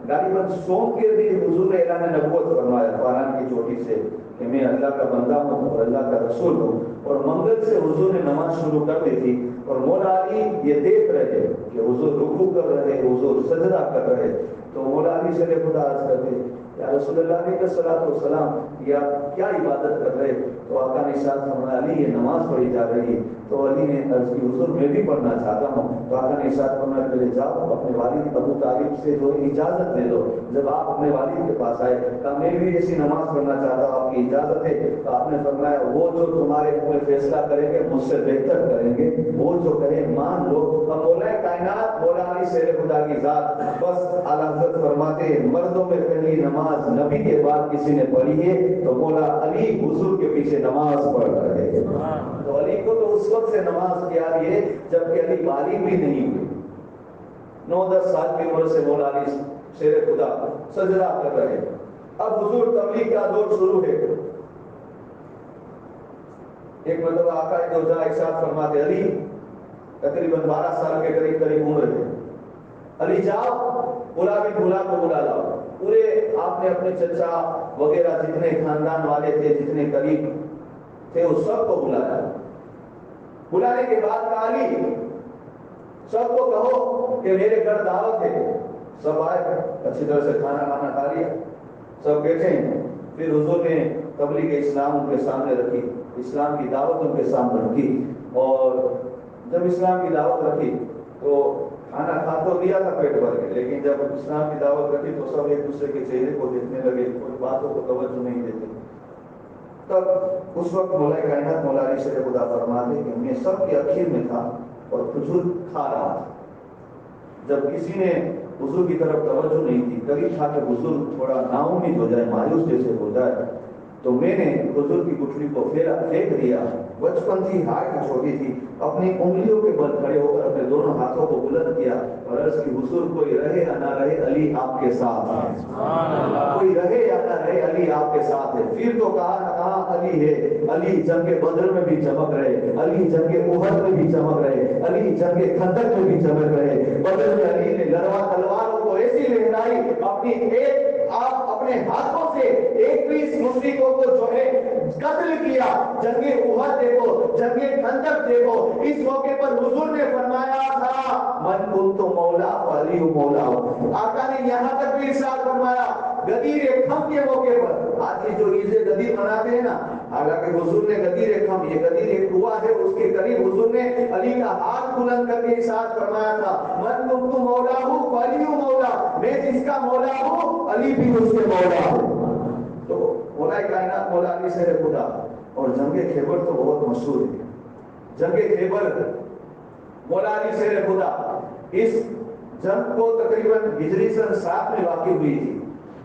غالباً سوم کے دن حضور نے اعلان نبوت فرمایا فاران کی چوٹی سے کہ میں اللہ کا بندہ ہوں اور اللہ کا رسول ہوں. اور منگل سے حضور نے نماز شروع کر دی تھی اور مولا علی یہ دیکھ رہے کہ حضور رکوع کر رہے حضور سجدہ کر رہے. تو مولا علی سے خدا عرض کرتے یا رسول اللہ علیہ الصلوۃ والسلام یا کیا عبادت کر رہے؟ تو آقا نے ارشاد فرمایا علی یہ نماز پڑھی جا رہی. تو علی نے عرض کی حضور میں بھی پڑھنا چاہتا ہوں. تو آقا نے ارشاد فرمایا چلے جاؤ اپنے والد ابو طالب سے جو اجازت لے لو. جب آپ اپنے والد کے پاس آئے کہا میں بھی ایسی نماز پڑھنا چاہتا ہوں آپ کی اجازت ہے؟ تو آپ نے فرمایا وہ جو تمہارے اوپر فیصلہ کریں گے مجھ سے بہتر کریں گے وہ جو کہیں مان لو. اب مولا کائنات مولا علی شیر خدا کی ذات بس اعلیٰ حضرت فرماتے ہیں مردوں میں پہلی نماز نبی کے بعد کسی نے پڑھی ہے تو مولا علی حضور کے پیچھے نماز پڑھ رہے ہیں. تو علی کو تو اس وقت سے نماز کی آ رہی ہے جبکہ علی بالغ بھی نہیں ہوئے. 9-10 سال کی عمر سے مولا علی شیر خدا سجدہ کر رہے. اب حضور تبلیغ کا دور شروع ہے. ایک مرتبہ آقا دو جہاں ارشاد فرماتے علی تقریباً 12 سال کے قریب عمر ہے. علی جاؤ بلا کو بلا لاؤ. پورے آپ نے اپنے چچا وغیرہ جتنے خاندان والے تھے جتنے قریب تھے اس سب کو بلایا. بلانے کے بعد کہا علی سب کو کہو کہ میرے گھر دعوت ہے. سب آئے, اچھی طرح سے کھانا کھا لیا, سب بیٹھے ہیں. پھر حضور نے تبلیغ اسلام ان کے سامنے رکھی, اسلام کی دعوت ان کے سامنے رکھی. اور جب اسلام کی دعوت رکھی تو کھانا کھا تو لیا تھا پیٹ بھر کے, لیکن جب اسلام کی دعوت رکھی تو سب ایک دوسرے کے چہرے کو دیکھنے لگے, کوئی باتوں کو توجہ نہیں دیتے. تب اس وقت مولا کائنات مولا علی شیر خدا فرماتے کہ میں سب کے اخیر میں تھا اور کھجور کھا رہا تھا. جب کسی نے حضور کی طرف توجہ نہیں تھی, کبھی تھا کہ حضور تھوڑا نا امید ہو جائے, مایوس جیسے ہو جائے, تو میں نے حضور کی گٹھلی کو پھینک دیا. بچپن تھی, ہائٹ چھوٹی تھی, اپنی انگلیوں کے بل کھڑے ہو کر اپنے دونوں ہاتھوں کو بلند کیا اور عرض کی حضور کوئی رہے یا نہ رہے علی آپ کے ساتھ ہے, کوئی رہے یا نہ رہے علی آپ کے ساتھ ہے. پھر تو کہاں علی ہے, علی جنگ بدر میں بھی چمک رہے, علی جنگ احد میں بھی چمک رہے, علی جنگ خندق میں بھی چمک رہے. بدر میں علی نے تلواروں کو ایسی لہرائی, آپ اپنے ہاتھوں سے 21 مشرکوں کو جو ہے قتل کیا. جنگ احد دیکھو, جنگ خندق دیکھو, اس موقع پر حضور نے فرمایا تھا من کنت مولا علی مولا. آقا نے یہاں تک بھی ارشاد فرمایا غدیر خم کے موقع پر. آج یہ جو عید غدیر مناتے ہیں نا, حالانکہ حضور نے غدیر خم, یہ غدیر ایک کنواں ہے, اس کے قریب حضور نے علی کا ہاتھ بلند کر کے ارشاد فرمایا تھا من کنت مولا ہوں علی مولا, میں جس کا مولا ہوں علی بھی اس کے مولا ہوں. تو مولا کائنات مولا علی شیر خدا. اور جنگ خیبر تو بہت مشہور ہے. جنگ خیبر مولا علی شیر خدا, اس جنگ کو تقریباً ہجری سن 7 میں واقع ہوئی تھی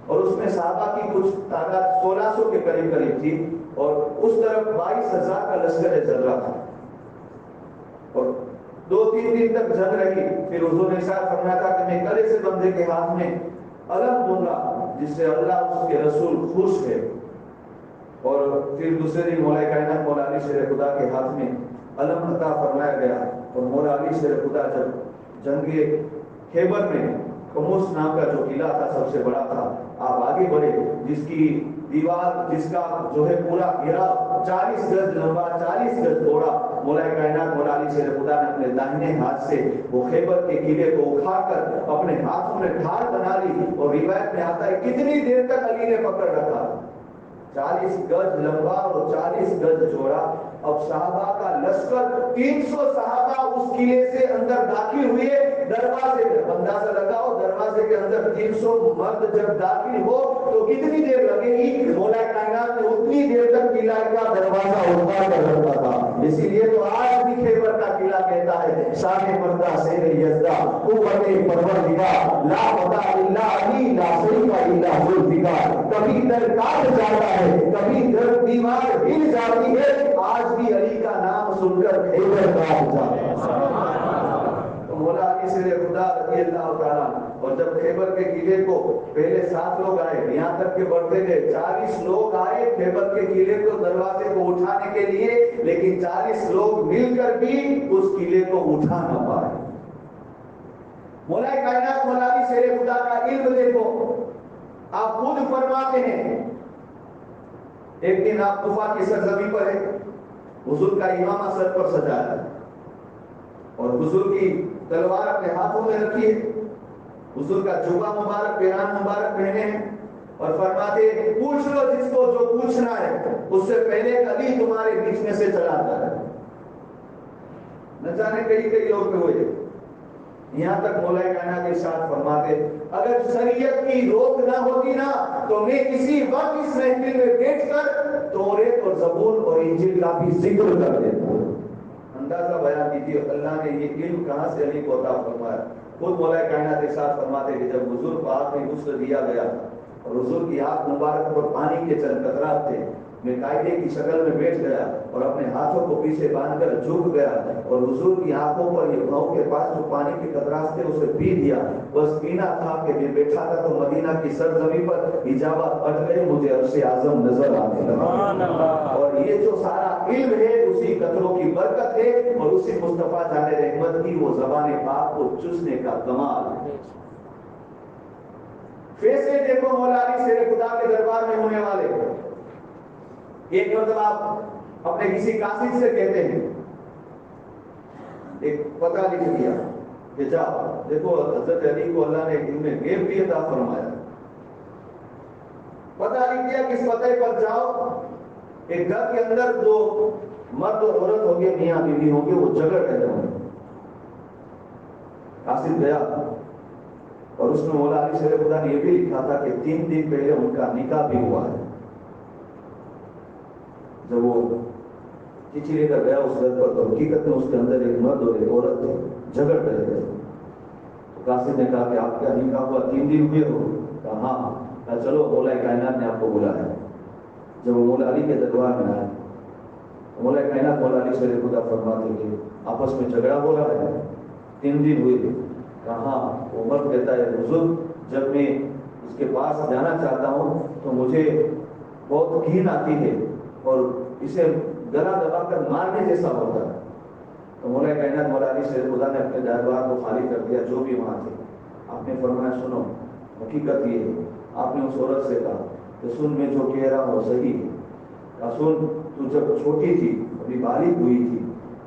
اور اس میں صحابہ کی کچھ تعداد 1600 کے قریب تھی اور اس طرف 22,000 کا لشکر جرہ تھا. اور 2-3 دن تک جنگ رہی. پھر حضور نے ارشاد فرمایا تھا کہ میں کلے سے بندے کے ہاتھ میں علم دوں گا جس سے اللہ اس کے رسول خوش ہے. اور پھر دوسرے دن مولا کائنات مولا علی شیر خدا کے ہاتھ میں علم عطا فرمایا گیا. اور مولا علی شیر خدا جب جنگ خیبر میں خموس نام کا جو قلعہ تھا سب سے بڑا تھا, آپ آگے بڑھے, جس کی دیوار, جس کا جو ہے پورا گھیرا 40 گز لمبا 40 گز چوڑا, مولا کائنات مولا علی شیر خدا نے اپنے داہنے ہاتھ سے وہ خیبر کے قلعے کو اکھاڑ کر اپنے ہاتھوں میں ڈھال بنا لی. اور روایت میں آتا ہے کتنی دیر تک علی نے پکڑ رکھا, 40 گز لمبا اور 40 گز چوڑا. اب صحابہ کا لشکر 300 صحابہ اس قلعے سے اندر داخل ہوئے. دروازے میں اندازہ لگاؤ, دروازے کے اندر 300 مرد جب داخل ہو تو کتنی دیر لگے گی. مولا کائنات نے اتنی دیر تک قلعہ کا دروازہ اٹھا کر رکھا تھا. اسی لیے تو آج بھی خیبر کا قلعہ کہتا ہے شان پردہ سیر یزدہ قوت پروردگار لا فتح الا علی لا شریک الا ذوالفقار. کبھی در کاٹ جاتا ہے, کبھی در دیوار ہل جاتی ہے, آج بھی علی کا نام سن کر خیبر کاٹ جاتا ہے. تو مولا علی شیر خدا رضی اللہ تعالیٰ. اور جب خیبر کے قلعے کو پہلے 7 لوگ آئے, یہاں تک کہ بڑھتے گئے 40 لوگ آئے خیبر کے قلعے کو دروازے کو اٹھانے کے لیے, لیکن 40 لوگ مل کر بھی اس قلعے کو اٹھا نہ پائے. مولا کائنات مولا علی شیر خدا کا علم دیکھو, آپ خود فرماتے ہیں ایک دن آپ کوفہ کی سرزمین پر ہے, حضور کا امامہ سر پر سجایا ہے اور حضور کی تلوار اپنے ہاتھوں میں رکھی ہے, حضور کا جوبہ مبارک پیران مبارک پہنے ہیں اور فرماتے ہیں پوچھ لو جس کو جو پوچھنا ہے, اس سے پہلے علی تمہارے بیچ میں سے چلا جائے. نہ جانے کئی لوگ میں ہوئے. یہاں تک مولا کائنات ارشاد فرماتے اگر شریعت کی روک نہ ہوتی نا تو میں کسی وقت اس محفل میں بیٹھ کر توریت اور زبور اور انجیل کا بھی ذکر کر دیتا. اندازہ بیان کیجیے اللہ نے یہ علم کہاں سے علی کو عطا فرمایا. خود مولا کائنات ارشاد فرماتے کہ جب حضور کو آنکھ میں غسل دیا گیا اور حضور کی آنکھ مبارک پر پانی کے چند قطرات تھے, میں قاعدے کی شکل میں بیٹھ گیا اور اپنے ہاتھوں کو پیچھے باندھ کر جھک گیا اور حضور کی آنکھوں پر یہ پاؤں کے پاس جو پانی کے قطرات تھے اسے پی دیا. بس پینا تھا کہ میں بیٹھا تھا تو مدینہ کی سرزمین پر حجابات ہٹ گئے, مجھے عرش اعظم نظر آنے لگا. اور یہ جو سارا علم ہے اسی قطروں کی برکت ہے اور اسی مصطفیٰ جان رحمت کی وہ زبان پاک کو چوسنے کا کمال ہے. فیصلے دیکھو مولا علی شیر خدا کے دربار میں ہونے والے. ایک مرتبہ اپنے کسی قاصد سے کہتے ہیں ایک پتہ لکھ دیا کہ جاؤ دیکھو حضرت علی کو اللہ نے علم غیب بھی عطا فرمایا، پتہ لکھ دیا کس پتے پر جاؤ، ایک گھر کے اندر جو مرد اور عورت ہوں گے، میاں بیوی ہوں گے، وہ جھگڑ رہے ہوں گے۔ قاصد گیا اور اس میں مولا علی شیر خدا نے یہ بھی لکھا تھا کہ 3 دن پہلے ان کا نکاح بھی ہوا ہے۔ جب وہ چٹھی لے کر گیا اس گھر پر تو حقیقت میں اس کے اندر ایک مرد اور ایک عورت تھے، جھگڑ رہے تھے۔ تو قاصد نے کہا کہ آپ کا نکاح ہوا 3 دن ہوئے ہو؟ کہا ہاں۔ کہا چلو مولا کائنات نے آپ کو بلایا ہے۔ جب وہ مولا علی کے دربار میں آئے، مولا کائنات مولا علی شیر خدا فرماتے کہ آپس میں جھگڑا ہو رہا ہے، 3 دن ہوئے۔ کہا ہاں۔ وہ مرد کہتا ہے حضور جب میں اس کے پاس جانا چاہتا ہوں تو مجھے بہت گھن آتی ہے اور اسے گلا دبا کر مارنے جیسا ہوتا ہے۔ تو مولا کائنات مولا علی شیر خدا نے اپنے دربار کو خالی کر دیا، جو بھی وہاں تھے۔ آپ نے فرمایا سنو، حقیقت یہ ہے۔ آپ نے اس عورت سے کہا کہ سن میں جو کہہ رہا ہوں صحیح ہے۔ کہا سن، تو جب چھوٹی تھی، ابھی بالغ ہوئی تھی،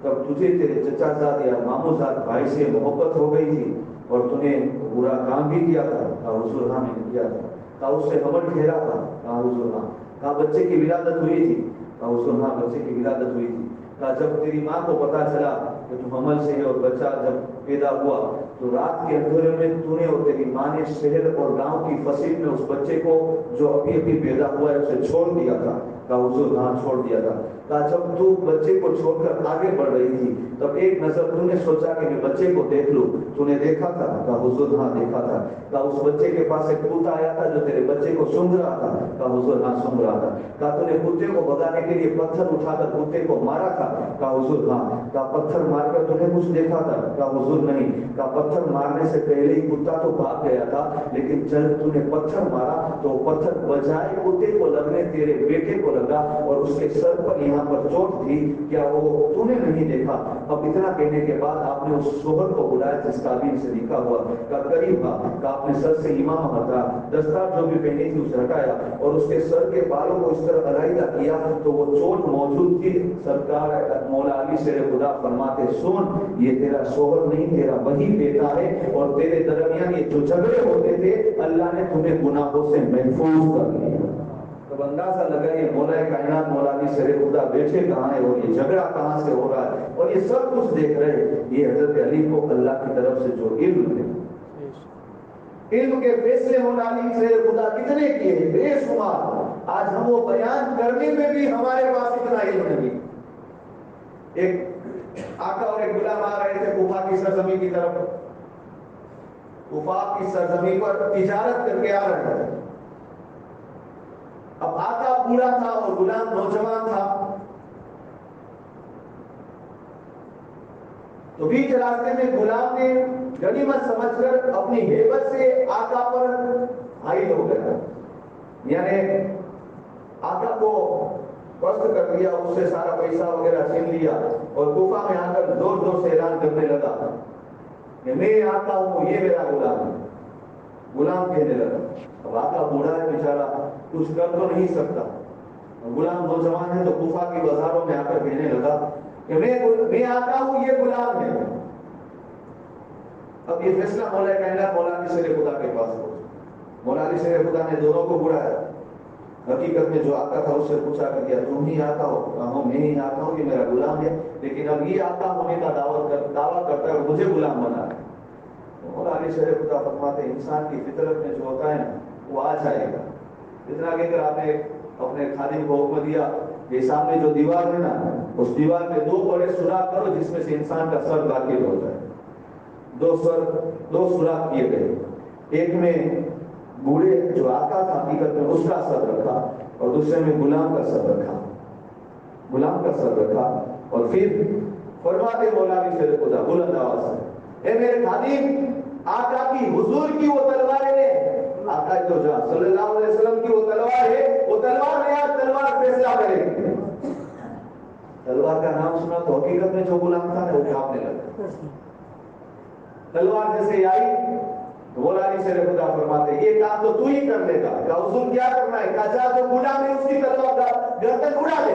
تب تجھے تیرے چچا زاد یا ماموں زاد بھائی سے محبت ہو گئی تھی اور تو نے برا کام بھی کیا تھا؟ کہا حضور ہاں میں نے کیا تھا۔ کہا اس سے حمل ٹھہرا تھا؟ کہا حضور ہاں۔ کہا بچے کی ولادت ہوئی تھی؟ کہا حضور ہاں بچے کی ولادت ہوئی تھی۔ کہا جب تیری ماں کو پتا چلا کہ تم حمل سے ہے اور بچہ جب پیدا ہوا تو رات کے اندھیرے میں تو نے اور تیری ماں نے شہر اور گاؤں کی فصیل میں اس بچے کو جو ابھی ابھی پیدا ہوا ہے اسے چھوڑ دیا تھا؟ کہا حضور ہاں چھوڑ دیا تھا۔ کہا جب تو بچے کو چھوڑ کر آگے بڑھ رہی تھی تب ایک نظر تو نے سوچا کہ میں بچے کو دیکھ لوں، تو نے دیکھا تھا؟ کہا حضور ہاں دیکھا تھا۔ کہا اس بچے کے پاس ایک کوتا آیا تھا جو تیرے بچے کو سونگھ رہا تھا؟ کہا حضور ہاں سونگھ رہا تھا۔ کہا تو نے کتے کو بھگانے کے لیے پتھر اٹھا کر کتے کو مارا تھا؟ کہا حضور ہاں۔ کہا پتھر مار کر تو نے کچھ دیکھا تھا؟ کہا حضور نہیں۔ کہا پتھر مارنے سے پہلے ہی کتا تو بھاگ گیا تھا، لیکن جب تو نے پتھر مارا تو پتھر بجائے کتے کو لگنے تیرے بیٹے کو لگا اور اس کے سر پر یہاں پر چوٹ تھی، کیا وہ تو نے نہیں دیکھا؟ اب اتنا کہنے کے بعد آپ نے اس شوہر کو بلایا جس تعبیر سے لکھا ہوا، کہا قریب آ۔ کہا آپ نے سر سے امام ہٹا، دستار جو بھی پہنی تھی اسے ہٹایا اور اس کے سر کے بالوں کو اس طرح علیحدہ کیا تو وہ چوٹ موجود تھی۔ سرکار مولا علی شیر خدا فرماتے سن، یہ تیرا شوہر نہیں تیرا وہی بیٹا ہے، اور تیرے درمیان یہ جو جھگڑے ہوتے تھے اللہ نے تمہیں گناہوں سے محفوظ کر لیا۔ تب اندازہ لگا یہ مولا کائنات مولا علی شیر خدا بیٹھے کہاں ہے اور یہ جھگڑا کہاں سے ہو رہا ہے اور یہ سب کچھ دیکھ رہے ہیں۔ یہ حضرت علی کو اللہ کی طرف سے جو علم ہے، علم کے فیصلے مولا علی شیر خدا کتنے کیے ہیں بے شمار۔ آج ہم وہ بیان کرنے میں بھی ہمارے پاس اتنا علم نہیں۔ ایک آقا اور ایک غلام آ رہے تھے کوفہ کی سرزمین کی طرف، کوفہ کی سرزمین پر تجارت کر کے آ رہے تھے۔ اب آقا بوڑھا تھا اور غلام نوجوان تھا، تو بیچ راستے میں غلام نے غنیمت سمجھ کر اپنی ہیبت سے آقا پر حائل ہو گیا، یعنی آقا کو پست کر دیا، اس سے سارا پیسہ وغیرہ چھین لیا اور کوفہ میں آ کر زور زور سے اعلان کرنے لگا کہ میں آقا ہوں، یہ میرا غلام ہے۔ غلام کہنے لگا، اب آقا بوڑھا ہے بیچارہ، کچھ کر تو نہیں سکتا، غلام نوجوان ہے تو کوفہ کی بازاروں میں آ کر کہنے لگا کہ میں آقا ہوں، یہ غلام ہے۔ اب یہ فیصلہ مولا کائنات مولا علی شیر خدا کے پاس پہنچا۔ مولا علی شیر خدا نے دونوں کو بلایا، حقیقت میں جو آقا تھا اس سے پوچھا کہ کیا تم ہی آقا ہو؟ کہا ہوں میں ہی آقا ہوں، یہ میرا غلام ہے، لیکن اب یہ آقا ہونے کا دعویٰ کرتا ہے اور مجھے غلام بنا ہے۔ مولا علی شیر خدا فرماتے انسان کی فطرت میں جو ہوتا ہے نا وہ آ جائے گا۔ اتنا کہہ کر آپ نے اپنے خادم کو حکم دیا کہ سامنے جو دیوار ہے نا اس دیوار میں 2 بڑے سوراخ کرو جس میں سے انسان کا سر داخل ہو جائے۔ 2 سوراخ کیے گئے، ایک میں بوڑھے جو آقا تھا حقیقت میں اس کا سر رکھا اور دوسرے میں غلام کا سر رکھا، غلام کا سر رکھا اور پھر فرماتے مولا علی شیر خدا بلند آواز سے، اے میرے خادم، آقا کی حضور کی وہ تلوار ہے، آقا تو جہاں صلی اللہ علیہ وسلم کی وہ تلوار ہے، وہ تلوار ہے، آج تلوار فیصلہ کرے گی۔ تلوار کا نام سنا تو حقیقت میں جو غلام تھا وہ کانپنے لگا۔ تلوار جیسے آئی مولا علی شیر خدا فرماتے یہ کام تو ہی کر لے گا۔ کہا حضور کیا کرنا ہے؟ کہا جا جو غلام ہے اس کی تلوار گردن اڑا دے۔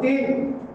3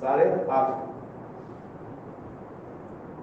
8.5,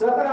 17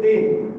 3।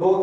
2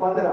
15।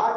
8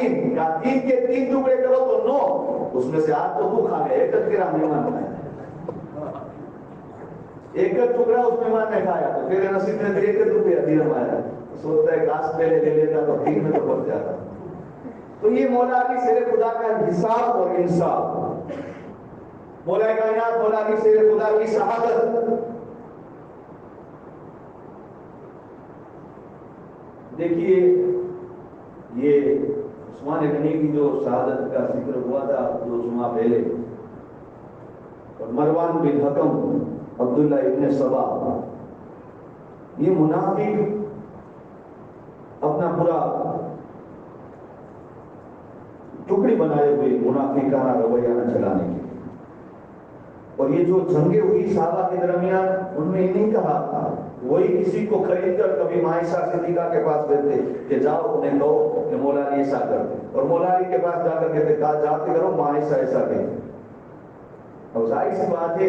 3 یا 3 کے 3 ٹکڑے کرو تو 9، اس میں سے 8 تو تو کھا گیا، ایک تیرا مہمان کھایا، ایک ٹکڑا اس مہمان نے کھایا تو تیرے نصیب میں 1 روپیہ درہم آیا، سوچتا ہے کاش پہلے لے لیتا تو 3 میں تو پڑ جاتا۔ تو یہ مولا علی شیر خدا کا حساب اور انصاف، مولا کائنات مولا علی شیر خدا کی شہادت۔ دیکھیے یہ عثمان غنی کی جو شہادت کا ذکر ہوا تھا 2 جمعہ پہلے، اور مروان بن حکم عبداللہ ابن سبا، یہ منافق اپنا پورا ٹکڑی بنائے ہوئے منافقانہ رویہ نہ چلانے کے، اور یہ جو جنگیں ہوئی صحابہ کے درمیان ان میں یہ نہیں کہا، وہی کسی کو خرید کر کبھی عائشہ صدیقہ کے پاس بھیجتے کہ جاؤ انہیں کہو کہ مولا علی ایسا کر دے، اور مولا علی کے پاس جا کر کہتے کہا جاتے کرو عائشہ ایسا کہ، اب ظاہر سی بات ہے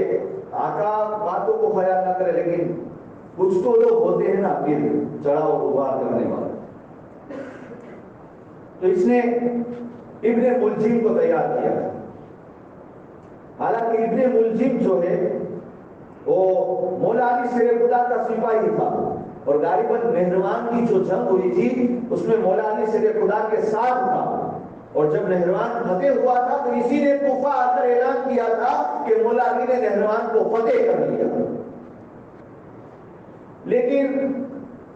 آقا باتوں کو خیال نہ کرے، لیکن کچھ تو لوگ ہوتے ہیں نا پھر چڑھا اور ابھار کرنے والے، تو اس نے ابن ملجم کو تیار کیا۔ حالانکہ ابن ملجم جو ہے وہ مولا علی شیر خدا کا سپاہی تھا، اور غالباً نہروان کی جو جنگ ہوئی تھی اس میں مولا علی شیر خدا کے ساتھ تھا، اور جب نہروان فتح ہوا تھا تو اسی نے کوفہ آ کر اعلان کیا تھا کہ مولا علی نے نہروان کو فتح کر لیا۔ لیکن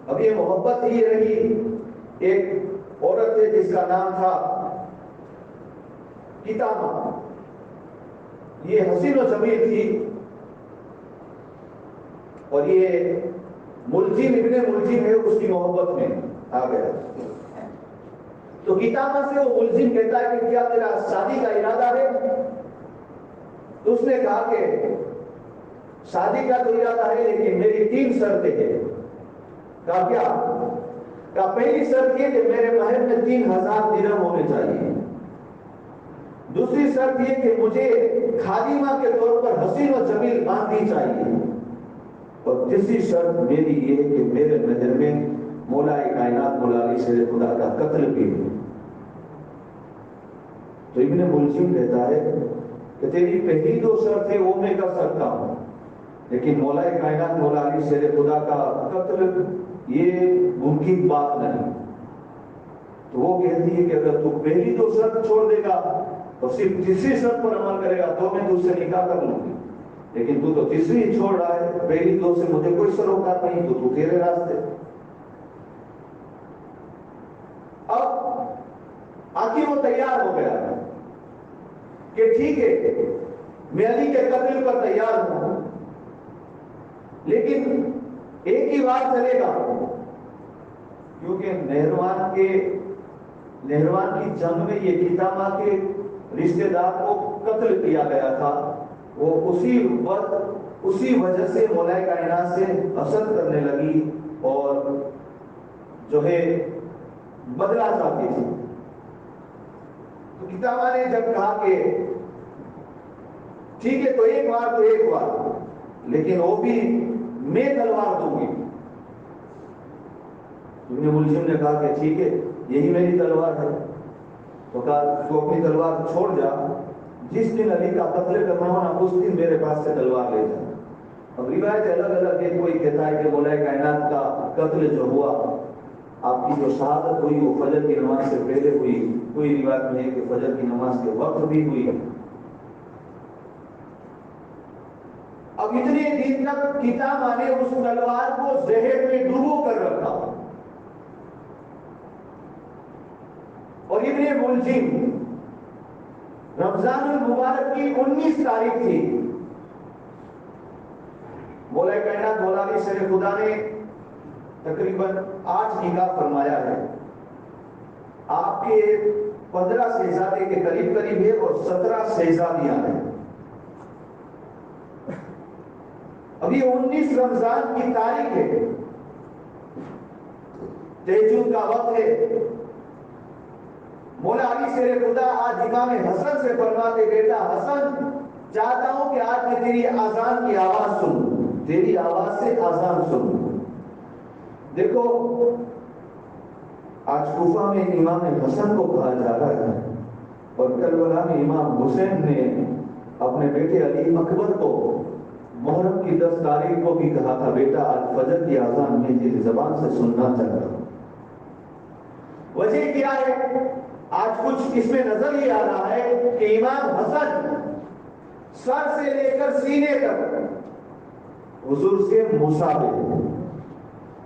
اب یہ محبت ہی رہی، ایک عورت ہے جس کا نام تھا کتامہ، یہ حسین و جمیل تھی، اور یہ ملجم ابن ملجم ہے اس کی محبت میں آ گیا، تو کتامہ سے وہ ملجم کہتا ہے کہ کیا تیرا شادی کا ارادہ ہے؟ تو اس نے کہا کہ شادی کا تو ارادہ ہے لیکن میری 3 شرطیں ہیں۔ کہا کیا؟ کہا پہلی شرط یہ کہ میرے مہر میں 3000 درہم ہونے چاہیے، دوسری شرط یہ کہ مجھے خادمہ کے طور پر حسین و جمیل باندھی چاہیے، اور تیسری شرط میری یہ ہے کہ میرے مہر میں مولا کائنات مولا علی شیر خدا کا قتل بھی ہے۔ تو ابن ملجم کہتا ہے کہ تیری پہلی 2 شرطیں وہ میں کر سکتا ہوں، لیکن مولا کائنات مولا علی شیر خدا کا قتل یہ ممکن بات نہیں۔ تو وہ کہتی ہے کہ اگر تو پہلی 2 شرط چھوڑ دے گا تو صرف تیسری شرط پر عمل کرے گا تو میں تجھ سے نکاح کر لوں گی، لیکن تو تیسری ہی چھوڑ رہا ہے، پہلی 2 سے مجھے کوئی سروکار نہیں، تو تیرے راستے۔ اب آخر وہ تیار ہو گیا کہ ٹھیک ہے میں علی کے قتل پر تیار ہوں، لیکن ایک ہی بات چلے گا، کیونکہ نہروان کی جنگ میں یہ کتامہ کے رشتہ دار کو قتل کیا گیا تھا، وہ اسی وقت اسی وجہ سے مولا کائنات سے حسد کرنے لگی اور جو ہے بدلہ چاہتی تھی۔ تو کتامہ نے جب کہا کہ ٹھیک ہے تو ایک بار لیکن وہ بھی میں تلوار دوں گی، ابن ملجم نے کہا کہ ٹھیک ہے یہی میری تلوار ہے، تو کہا تو اپنی تلوار چھوڑ جا، جس دن علی کا قتل کرنا ہونا اس دن میرے پاس سے تلوار لے جا۔ اب روایت الگ الگ ہے، کوئی کہتا ہے کہ مولا کائنات کا قتل جو ہوا، آپ کی جو شہادت ہوئی وہ فجر کی نماز سے پہلے ہوئی، کوئی روایت میں ہے کہ فجر کی نماز کے وقت بھی ہوئی۔ اب اتنے دن تک کتامہ نے اس تلوار کو زہر میں ڈبو کر رکھا، اور ابن ملجم رمضان المبارک کی 19 تاریخ تھی، مولا کائنات مولا علی شیر خدا نے تقریباً 8 نکاح فرمایا ہے، آپ کے 15 شہزادے کے قریب ہے اور 17 شہزادیاں ہیں۔ اب یہ 19 رمضان کی تاریخ ہے، تہجد کا وقت ہے، مولا علی شیر خدا آج امام حسن سے فرماتے بیٹا حسن چاہتا ہوں کہ آج میں تیری اذان کی آواز سنوں، تیری آواز سے اذان سنوں۔ دیکھو آج کوفہ میں امام حسن کو کہا جا رہا ہے، اور کربلا میں امام حسین نے اپنے بیٹے علی اکبر کو محرم کی 10 تاریخ کو بھی کہا تھا، بیٹا آج فجر کی اذان میں تیری زبان سے سننا چاہتا ہوں۔ وجہ کیا ہے؟ آج کچھ اس میں نظر یہ آ رہا ہے کہ امام حسن سر سے لے کر سینے تک حضور سے مشابہ،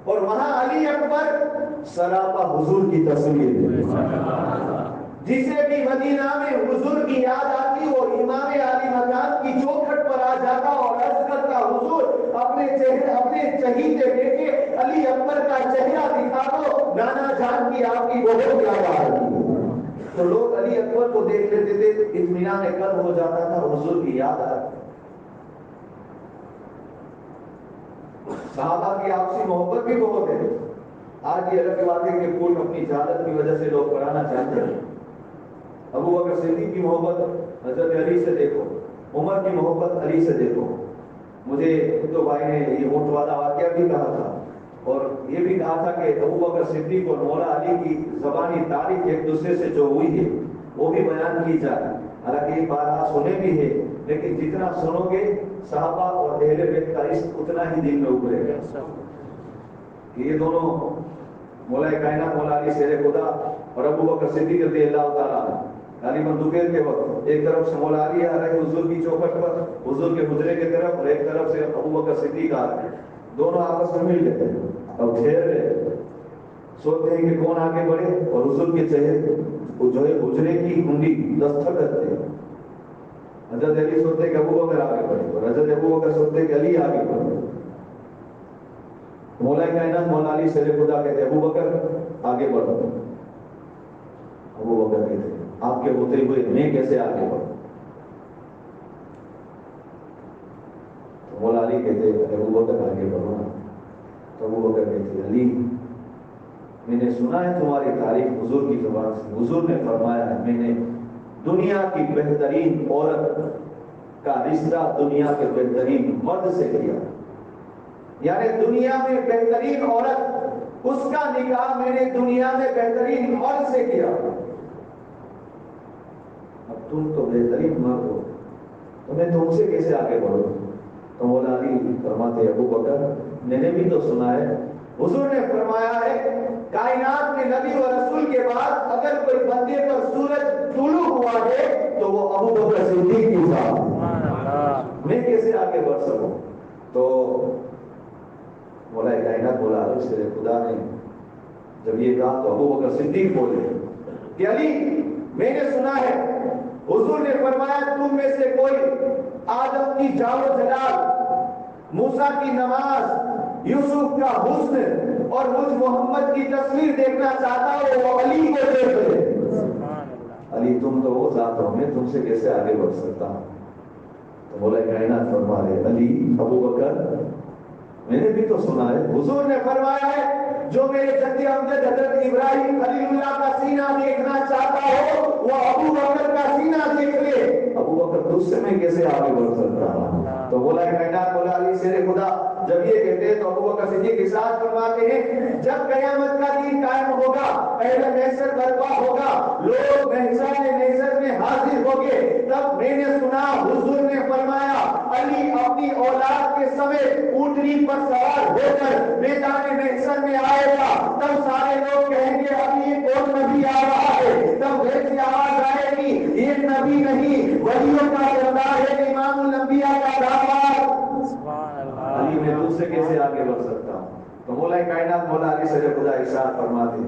اور وہاں علی اکبر سراپا حضور کی تصویر ہے۔ جسے بھی مدینہ میں حضور کی یاد آتی اور امام علی مکان کی چوکھٹ پر آ جاتا اور عرض کرتا حضور اپنے چہیتے بیٹے علی اکبر کا چہرہ دکھا دو، نانا جان کی آپ کی بہت یاد آ رہی ہے، تو لوگ علی اکبر کو دیکھ لیتے تھے، اطمینان قلب ہو جاتا تھا، حضور کی یاد آ رہی۔ صحابہ کی آپسی محبت بھی بہت ہے۔ آج یہ الگ بات ہے کہ پھول اپنی جہالت کی وجہ سے لوگ پڑھانا چاہتے ہیں۔ ابو بکر صدیق کی محبت حضرت علی سے دیکھو، عمر کی محبت علی سے دیکھو۔ مجھے تو بھائی نے یہ اونٹ والا واقعہ بھی کہا تھا، اور یہ بھی کہا تھا کہ ابو بکر صدیق اور مولا علی کی زبانی تاریخ ایک دوسرے سے جو ہوئی ہے وہ بھی بیان کی جائے۔ حالانکہ ایک بار سنے بھی ہے، لیکن جتنا سنو گے صحابہ اور اہل بیت کا عشق اتنا ہی دل میں ابھرے گا۔ یہ دونوں مولا کائنات مولا علی شیر خدا اور ابو بکر صدیق رضی اللہ تعالیٰ علی دوپہر کے وقت ایک طرف سے مولا علی آ رہے حضور کی چوکھٹ پر، حضور کے حجرے کی طرف، اور ایک طرف سے ابو بکر صدیق آ رہے، دونوں آپس میں مل گئے اور ٹھہر گئے، سوچتے ہیں کہ کون آگے بڑھے، اور حضور کے چہرے جو ہے حجرے کی کنڈی دستخط کرتے ہیں۔ حضرت علی سوچتے کہ ابو بکر آگے بڑھے، اور حضرت ابو بکر سوچتے کہ علی آگے بڑھے۔ مولا کائنات مولا علی شیر خدا کہتے ابو بکر آگے بڑھو، ابو بکر کہتے آپ کے ہوتے ہوئے میں کیسے آگے بڑھوں؟ مولا علی کہتے ابو بکر آگے بڑھو نا، تو ابو بکر کہتے علی میں نے سنا ہے تمہاری تعریف حضور کی زبان سے، حضور نے فرمایا ہے میں نے دنیا کی بہترین عورت کا رشتہ دنیا کے بہترین مرد سے کیا، یعنی دنیا میں بہترین عورت اس کا نکاح میں نے دنیا میں بہترین مرد سے کیا۔ اب تم تو بہترین مرد ہو، تو میں تم سے کیسے آگے بڑھوں؟ تو مولا علی فرماتے ابو بکر میں نے بھی تو سنا ہے، حضور نے فرمایا ہے کائنات میں نبی و رسول کے بعد اگر کوئی بندے پر سورج طلوع ہوا ہے تو وہ ابو بکر صدیق کی ذات ہے، میں کیسے آگے بڑھ سکوں؟ تو مولا کائنات مولا علی شیر خدا نے جب یہ کہا تو ابو بکر صدیق بولے کہ علی میں نے سنا ہے حضور نے فرمایا تم میں سے کوئی آدم کی جاو جلال، موسیٰ کی نماز، یوسف کا حسن اور مجھ محمد کی تصویر دیکھنا چاہتا ہو وہ علی کو دیکھ لے۔ علی تم تو وہ ذات ہو، میں تم سے کیسے آگے بڑھ سکتا ہوں؟ تو مولا کائنات فرما رہے علی ابو بکر میں نے بھی تو سنا ہے، حضور نے فرمایا ہے جو میرے جد امجد حضرت ابراہیم خلیل اللہ کا سینہ دیکھنا چاہتا ہو وہ ابو بکر کا سینہ دیکھ لے۔ ابو بکر تجھ سے میں کیسے آگے بڑھ سکتا ہوں؟ تو مولا کائنات مولا علی شیر خدا جب یہ کہتے ہیں تو ابو بکر صدیق ارشاد فرماتے ہیں جب قیامت کا دن قائم ہوگا، پہلے محشر برپا ہوگا، لوگ محشر میں حاضر ہوں گے، تب میں نے سنا حضور نے فرمایا علی اپنی اولاد کے سمیت اونٹنی پر سوار ہو کر میدان محشر میں آئے گا، تب سارے لوگ کہیں گے ابھی ایک اور نبی آ رہا ہے، تب ایسی آواز آئے گی یہ نبی نہیں ولیوں کا سردار ہے، امام الانبیاء کا داماد۔ علی میں تجھ سے کیسے آگے بڑھ سکتا ہوں؟ تو مولا کائنات مولا علی شیر خدا ارشاد فرماتے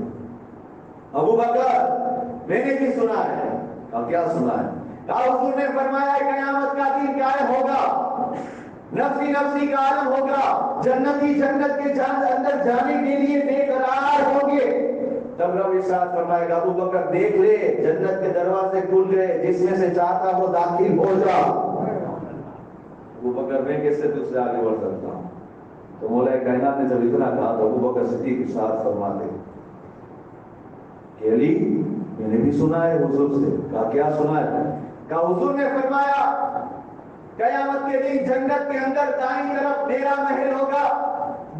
ابو بکر میں نے بھی سنا ہے۔ اور کیا سنا ہے؟ حضور نے فرمایا قیامت کا دن قائم ہوگا، نفسی نفسی کا عالم ہوگا، جنتی جنت کے اندر جانے کے لیے بے قرار ہوں گے، تب رب ارشاد فرمائے گا ابو بکر دیکھ لے جنت کے دروازے کھل گئے، جس میں سے چاہتا وہ داخل ہو جا۔ ابو بکر میں کیسے تجھ سے آگے بڑھ سکتا ہوں؟ تو مولا کائنات نے جب اتنا کہا تو ابو بکر صدیق ارشاد فرماتے کہ علی میں نے بھی سنا ہے حضور سے۔ کہا کیا سنا ہے؟ کہا حضور نے فرمایا قیامت کے دن جنت کے اندر دائیں طرف میرا محل ہوگا،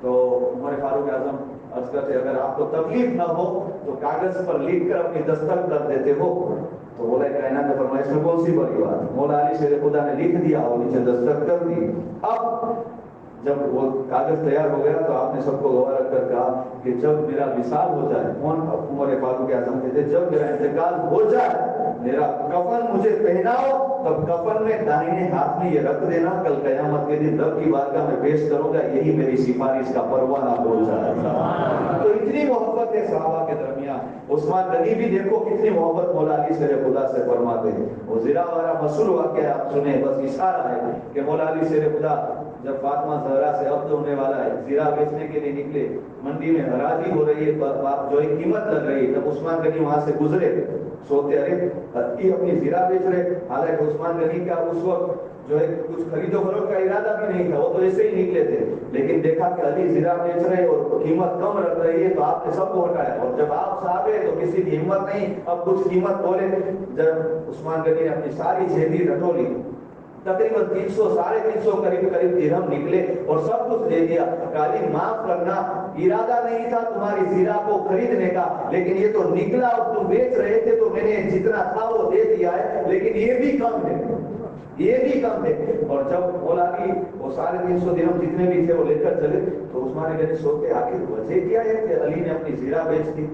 تو عمر فاروق اعظم عرض کرتے اگر آپ کو تکلیف نہ ہو تو کاغذ پر لکھ کر اپنی دستخط کر دیتے ہو. تو مولا کائنات نے فرمایا اس میں کون سی بڑی بات. مولا علی شیر خدا نے لکھ دیا اور نیچے دستخط کر دی. اب جب وہ کاغذ تیار ہو گیا تو آپ نے سب کو گواہ رکھ کر کہا کہ جب میرا وصال ہو جائے, کون عمر فاروق اعظم کہتے جب میرا انتقال ہو جائے میرا کفن مجھے پہناؤ, تب کفن میں دائیں ہاتھ میں یہ رکھ دینا, کل قیامت کے دن رب کی بارگاہ میں پیش کروں گا, یہی میری سفارش کا پروانہ ہو جائے گا. تو اتنی محبت ہے صحابہ کے درمیان. عثمان غنی بھی دیکھو کتنی محبت مولا علی شیر خدا سے فرماتے ہیں. وہ زرا والا مشہور واقعہ آپ سنیں, بس اشارہ ہے کہ مولا علی شیر خدا جب فاطمہ زہرا سے عقد ہونے والا ہے, زیرہ بیچنے کے لیے نکلے, منڈی میں حراجی ہو رہی ہے, جو ہے قیمت لگ رہی ہے, جب عثمان غنی وہاں سے گزرے سوتے ارے یہ اپنی زیرہ بیچ رہے, حالانکہ عثمان غنی کا اس وقت جو ہے کچھ خرید و فروخت کا ارادہ بھی نہیں تھا, وہ تو ایسے ہی نکلے تھے, لیکن دیکھا کہ علی زیرہ بیچ رہے اور قیمت کم رکھ رہی ہے, تو آپ نے سب کو ہٹایا, اور جب آپ صاحب ہے تو کسی کی ہمت نہیں اب کچھ قیمت بولے. جب عثمان غنی نے اپنی ساری جیبی رٹولی, تقریباً 300 350 قریب درہم نکلے اور سب کچھ دے دیا. کالی معاف کرنا, ارادہ نہیں تھا تمہاری زیرہ کو خریدنے کا, لیکن یہ تو نکلا اور تم بیچ رہے تھے تو میں نے جتنا تھا وہ دے دیا ہے, لیکن یہ بھی کم ہے, یہ بھی کم ہے. اور جب مولا علی وہ 350 درہم جتنے بھی تھے وہ لے کر چلے تو عثمان غنی سوچتے آخر وجہ کیا ہے کہ علی نے اپنی زیرہ بیچ دی.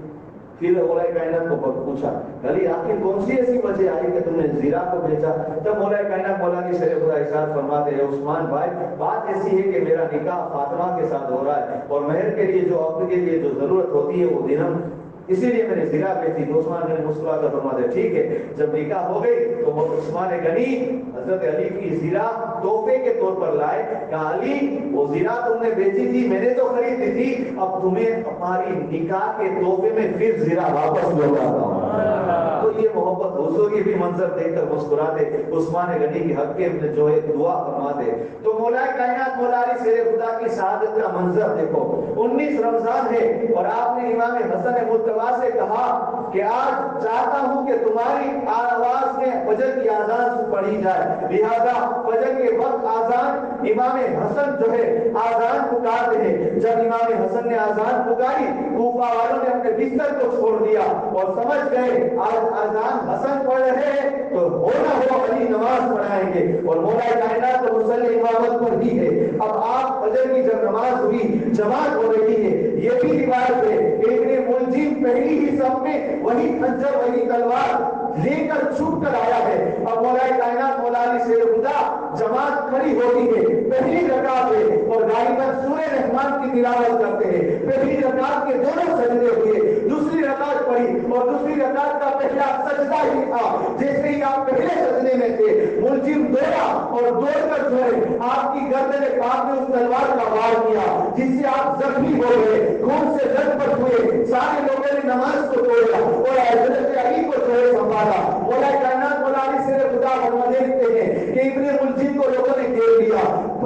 پھر مولا کائنات کو پوچھا علی آخر کون سی ایسی وجہ آئی کہ تم نے زیرہ کو بیچا. تب مولا کائنات مولا علی شیر خدا ارشاد فرماتے ہیں عثمان بھائی بات ایسی ہے کہ میرا نکاح فاطمہ کے ساتھ ہو رہا ہے, اور مہر کے لیے جو عقد کے لیے جو ضرورت ہوتی ہے وہ درہم, اسی لیے میں نے زیرہ بیچی. تو عثمان غنی مسکرا کر فرماتے ٹھیک ہے. جب نکاح ہو گئی تو عثمان غنی حضرت علی کی زیرہ تحفے کے طور پر لائے, کہا علی وہ زیرہ تم نے بیچی تھی میں نے تو خریدی تھی, اب تمہیں ہماری نکاح کے تحفے میں پھر زیرہ واپس لوٹاتا ہوں. تو یہ محبت حضور کی بھی منظر دیکھ کر مسکراتے, عثمان غنی کے حق کے جو ہے دعا فرماتے. تو مولا کائنات مولا علی شیر خدا کی شہادت کا منظر دیکھو. 19 رمضان ہے اور آپ نے امام حسن مجتبی سے کہا کہ آج چاہتا ہوں کہ تمہاری آواز میں فجر کی آذان پڑھی جائے, لہذا فجر کے وقت آذان امام حسن جو ہے آذان پکارتے ہیں. جب امام حسن نے آذان پکاری کوفہ والوں نے اپنے بستر کو چھوڑ دیا اور سمجھ گئے آج آذان حسن پڑھ رہے ہیں تو ہونا ہو علی نماز پڑھائیں گے, اور مولا کائنات تو مصلی امامت پر ہی ہے. اب آپ فجر کی جب نماز ہوئی جماعت ہو رہی ہے, یہ بھی روایت ہے کہ ابن ملجم پہلی ہی صف میں وہی خنجر وہی تلوار لے کر چھپ کر آیا ہے. اب مولا کائنات مولا علی شیر خدا جماعت کھڑی ہوتی ہے پہلی رکعت ہے اور غالباً سورہ رحمان کی تلاوت کرتے ہیں. پہلی رکعت کے دونوں سجدے ہوئے, دوسری رکعت پڑھی اور دوسری رکعت کا پہلا سجدہ ہی تھا. جیسے ہی آپ پہلے سجدے میں تھے ملزم دوڑا اور دوڑ کر جو ہے آپ کی گردن پاک میں اس تلوار کا وار کیا جس سے آپ زخمی ہو گئے, خون سے لت پت ہوئے. سارے لوگوں نے نماز کو توڑا اور حضرت علی کو جو ہے سنبھالا. مولا کائنات مولا علی شیر خدا فرما دیتے ہیں کہ ابن ملجم کو لوگوں نے گھیر لیا,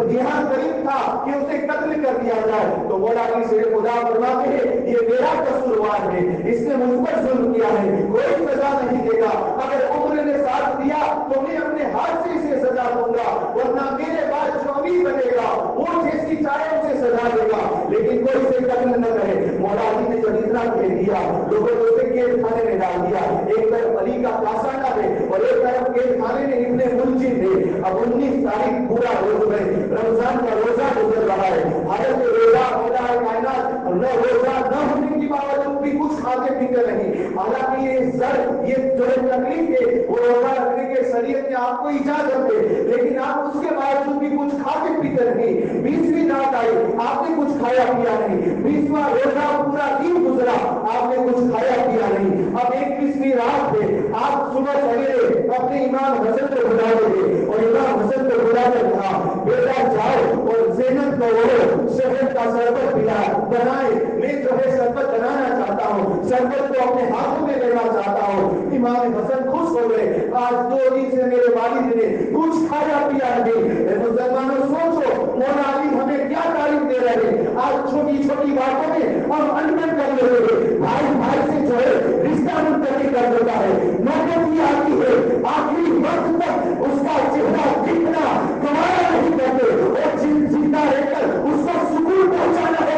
جہاں قریب تھا کہ اسے قتل کر دیا جائے. تو مولا علی شیر خدا فرماتے ہیں یہ میرا قصوروار ہے, اس نے مجھ پر ظلم کیا ہے, کوئی سزا نہیں دے گا. اگر عمر نے ساتھ دیا تو میں اپنے ہاتھ سے اسے سزا دوں گا, ورنہ میرے بعد جو امیر بنے گا وہ جیسی چاہے اسے سزا دے گا, لیکن کوئی اسے قتل نہ کرے. مولا علی نے جب اتنا کہہ دیا لوگوں نے اسے قید خانے میں ڈال دیا. ایک طرف علی کا پاسانہ ہے اور ایک طرف قید خانے میں ابن ملجم ہے. اب 19 تاریخ پورا روز ہے, رمضان کا روزہ گزر رہا ہے. حالت روزہ مولا کائنات نہ روزہ نہ ہونے کی باوجود بھی کچھ کھاتے پیتے نہیں. حالانکہ یہ زر یہ جو ہے تکلیف ہے وہ روزہ رکھنے کے شریعت نے آپ کو اجازت ہے, لیکن آپ اس کے باوجود بھی کچھ کھاتے پیتے نہیں. 20ویں رات آئی آپ نے کچھ کھایا پیا نہیں, 20واں روزہ پورا دن گزرا آپ نے کچھ کھایا پیا نہیں. اب 21ویں رات ہے, آپ صبح سویرے اپنے امام حسن کو بلا دے اور امام حسن کو بلا کر کہا بیٹا جاؤ اور زینب کو وہ شہد کا شربت پلا بنائے, میں جو ہے شربت بنانا چاہتا ہوں, شربت کو اپنے ہاتھوں میں لینا چاہتا ہوں. امام حسن خوش ہو گئے, آج 2 دن سے میرے والد نے کچھ کھایا پیا نہیں. مسلمانوں سوچو مولا علی ہمیں کیا تعلیم دے رہے ہیں. آج چھوٹی چھوٹی باتوں میں ہم انبن کر رہے ہیں, بھائی بھائی سے جو ہے رشتہ منتقل کر دیتا ہے. نوبت یہ آتی ہے آخری وقت تک اس کا چہرہ دکھنا گوارا نہیں کرتے اور زندہ رہ کر اس کو سکون پہنچانا ہے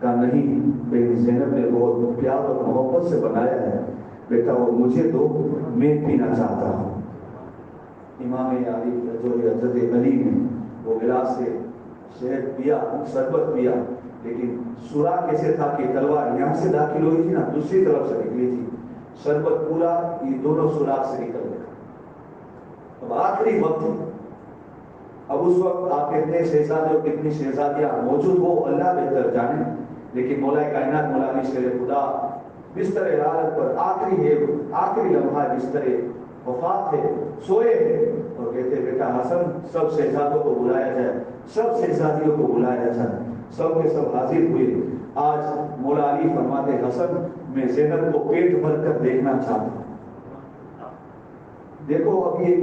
کہا نہیں، بہن زینب نے بہت پیار اور محبت سے بنایا ہے، بیٹا وہ مجھے دو، میں پینا چاہتا ہوں۔ امام علی جو حضرت علی نے وہ گلاس سے شہد پیا، شربت پیا، لیکن سوراخ کیسے تھا کہ تلوار یہاں سے داخل ہوئی تھی نا، دوسری طرف سے نکلی تھی، شربت پورا یہ دونوں سوراخ سے نکل گیا۔ اب آخری وقت، اب اس وقت آپ کتنے شہزادے اور کتنی شہزادیاں موجود ہو اللہ بہتر جانے، لیکن مولا کائنات مولا علی شیر خدا بستر حالت پر آخری لمحہ بستر وفات ہے، سوئے ہیں، اور کہتے بیٹا حسن سب شہزادوں کو بلایا جائے، سب شہزادیوں کو بلایا جائے، سب کے سب حاضر ہوئے۔ آج مولا علی فرماتے حسن میں زینب کو پیٹ بھر کر دیکھنا چاہتا ہوں۔ دیکھو اب یہ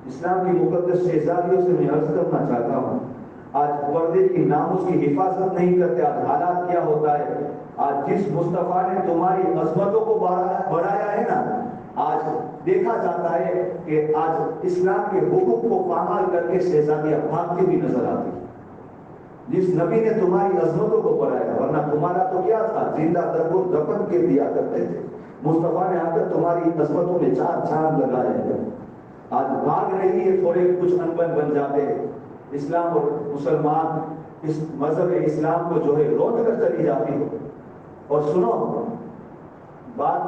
اسلام کی مقدس شہزادیوں سے میں عرض کرنا چاہتا ہوں، آج پردے کی ناموس کی حفاظت نہیں کرتے، آج حالات کیا ہوتا ہے، آج جس مصطفیٰ نے تمہاری عظمتوں کو بڑھایا ہے نا، آج دیکھا جاتا ہے کہ آج اسلام کے حقوق کو پامال کر کے شہزادیاں بھاگتی بھی نظر آتی۔ جس نبی نے تمہاری عظمتوں کو بڑھایا، ورنہ تمہارا تو کیا تھا، زندہ درگور دفن کے دیا کرتے تھے، مصطفیٰ نے آ کر تمہاری عظمتوں میں چار چاند لگائے ہیں۔ آج بھاگ رہی ہے، تھوڑے کچھ انبن بن جاتے ہیں، اسلام اور مسلمان اس مذہب اسلام کو جو ہے روک کر چلی جاتی ہے۔ اور سنو بات،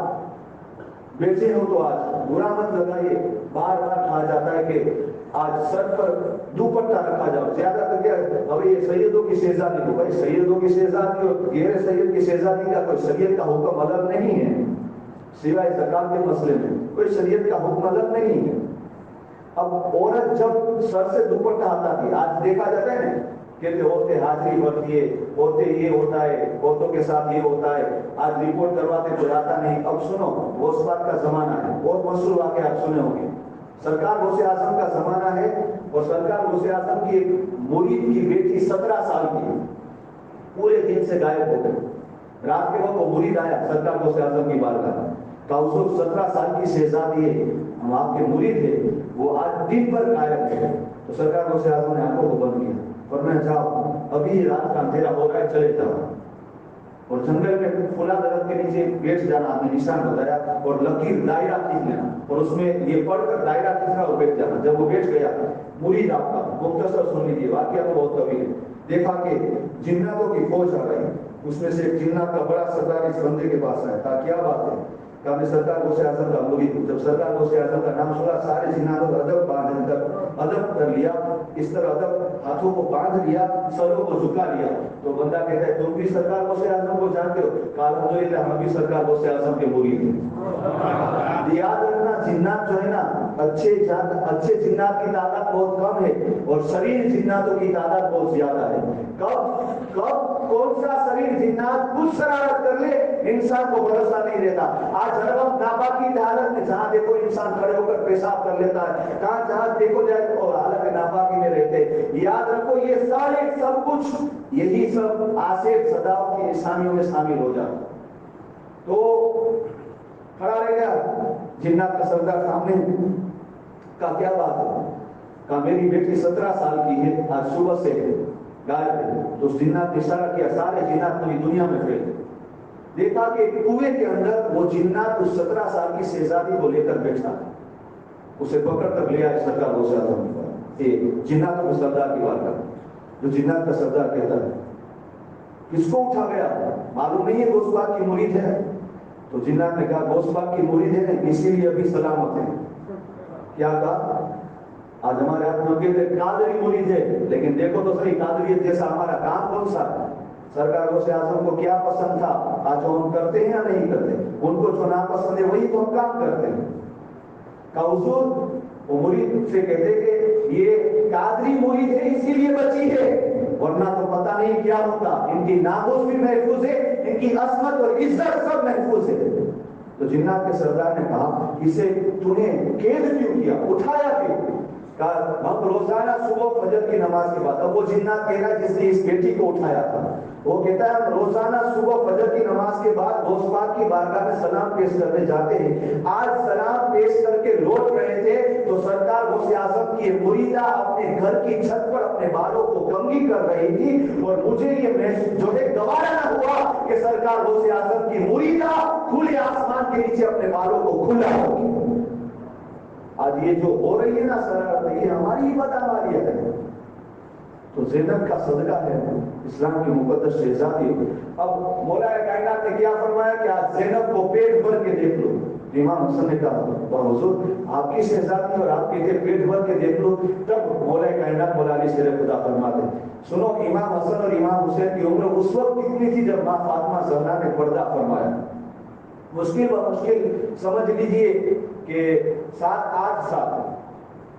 بیٹھے ہو تو آج برا مت لگائیے، بار بار کہا جاتا ہے کہ آج سر پر دوپٹہ رکھا جاؤ، زیادہ تر کیا ابھی یہ سیدوں کی شہزادی کو، بھائی سیدوں کی شہزادی اور غیر سید کی شہزادی کا کوئی شریعت کا حکم الگ نہیں ہے، سوائے زکات کے مسئلے میں کوئی شریعت کا حکم الگ نہیں ہے۔ اب عورت جب سر سے دوپٹہ ہٹا دی، آج دیکھا جاتا ہے نا، کہتے عورتیں حاضری بھرتی ہے، عورتیں یہ ہوتا ہے، عورتوں کے ساتھ یہ ہوتا ہے، آج رپورٹ کرواتے کوئی آتا نہیں۔ اب سنو غوث پاک کا زمانہ ہے، بہت مشہور واقعہ آپ سنے ہوں گے، سرکار غوث اعظم کا زمانہ ہے، اور سرکار غوث اعظم کی ایک مرید کی بیٹی 17 سال کی پورے دن سے غائب ہو گئی۔ رات کے وقت وہ مرید آیا سرکار غوث اعظم کی بارگاہ میں، کہا حضور 17 سال کی شہزادی ہے، ہم آپ کے مرید ہیں، وہ آج دن بھر غائب ہے۔ تو سرکار غوث اعظم نے آنکھوں کو بند کیا، فرمایا جاؤ ابھی رات کا اندھیرا ہو رہا ہے، چلے جاؤ، اور جنگل میں پھلا درخت کے نیچے بیٹھ جانا، آپ نے نشان بتایا، اور لکیر دائرہ کھینچ لینا، اور اس میں یہ پڑھ کر دائرہ کھینچنا اور بیٹھ جانا۔ جب وہ بیٹھ گیا مرید آپ کا، مختصر سن لیجیے، واقعہ تو بہت طویل ہے، دیکھا کہ جناتوں کی فوج آ رہی، اس میں سے ایک جنات کا بڑا سردار اس بندے کے پاس آیا، کہا کیا بات ہے، کہا میں سرکار غوث اعظم کا مرید ہوں۔ جب سرکار غوث اعظم کا نام سنا، سارے جناتوں کو ادب باندھ کر ادب کر لیا، اس طرح ادب ہاتھوں کو باندھ لیا، سروں کو جھکا لیا۔ تو بندہ کہتا ہے تم بھی سرکار غوث اعظم کو جانتے ہو؟ کہا الحمدللہ ہم بھی سرکار غوث اعظم کے مرید ہیں۔ یاد رکھنا جنات جو ہے نا، اچھے جنات کی تعداد بہت کم ہے، اور شریر جناتوں کی تعداد بہت زیادہ ہے۔ کب کون سا شریر جنات کچھ شرارت کر لے، انسان کو بھروسہ نہیں رہتا۔ آج ہر وقت ناپاکی کی حالت میں جہاں دیکھو انسان کھڑے ہو کر پیشاب کر لیتا ہے، کہاں جہاں دیکھو جائے اور حالت ناپاکی میں رہتے۔ یاد رکھو یہ سارے سب کچھ یہی سب آصف صداؤں کی نشانیوں میں شامل ہو جاتا۔ تو کھڑا رہ گیا جنات کا سردار سامنے، کہا کیا بات ہے، کہا میری بیٹی 17 سال کی ہے، آج صبح سے غائب ہے۔ تو اس جنات نے اشارہ کیا، سارے جنات پوری دنیا میں پھیل گئے۔ دیکھا کہ کنویں کے اندر وہ جنات اس 17 سال کی شہزادی کو لے کر بیٹھا، اسے پکڑ کر لے آئے سرکار غوث اعظم کے پاس، جناتوں کے سردار کی بات کر، جو جنات کا سردار کہتا ہے کس کو اٹھا گیا، معلوم نہیں ہے غوث پاک کی مرید ہے؟ تو جنات نے کہا غوث پاک کی مرید ہے اسی لیے ابھی سلامت ہے۔ کیا کہا، آج ہمارے ہاتھ میں کہتے قادری مرید ہے، لیکن دیکھو تو صحیح قادریت جیسا ہمارا کام کون سا ہے؟ سرکار غوث اعظم کو کیا پسند تھا، آج ہم کرتے ہیں یا نہیں کرتے؟ ان کو جو ناپسند ہے وہی تو ہم کام کرتے ہیں۔ کہا حضور، وہ مرید سے کہتے کہ یہ قادری مرید ہے اسی لیے بچی ہے، ورنہ تو پتہ نہیں کیا ہوتا، ان کی ناموس بھی محفوظ ہے، ان کی عصمت اور عزت سب محفوظ ہے۔ تو جنات کے سردار نے کہا اسے تو نے قید کیوں کیا، اٹھایا کیوں؟ کہا ہم روزانہ صبح فجر کی نماز کے بعد، اب وہ جنات کہہ رہا ہے جس نے اس بیٹی کو اٹھایا تھا، وہ کہتا ہے ہم روزانہ صبح فجر کی نماز کے بعد غوث پاک کی بارگاہ میں سلام پیش کرنے جاتے ہیں. آج سلام پیش کر کے لوٹ رہے تھے تو سرکار غوث اعظم کی مریدہ اپنے گھر کی چھت پر اپنے بالوں کو کنگھی کر رہی تھی اور مجھے یہ جو ہے گوارا نہ ہوا کہ سرکار غوث اعظم کی مریدہ کھلے آسمان کے نیچے اپنے بالوں کو کھلا ہوگی. آج یہ جو ہو رہی ہے نا سر یہ ہماری ہی بدعمالیت ہے. تو زینب کا صدقہ ہے اسلام کی مقدس شہزادی. اب مولا کائنات نے کیا فرمایا کہ آج زینب کو پیٹ بھر کے دیکھ لو. امام حسن نے کہا اور حضور آپ کی شہزادی اور آپ کے پیٹ بھر کے دیکھ لو. تب مولا کائنات مولا علی شیر خدا فرماتے سنو امام حسن اور امام حسین کی عمر اس وقت کتنی تھی جب ماں فاطمہ زہرا نے پردہ فرمایا. مشکل بمشکل سمجھ لیجئے کہ 7-8 سال.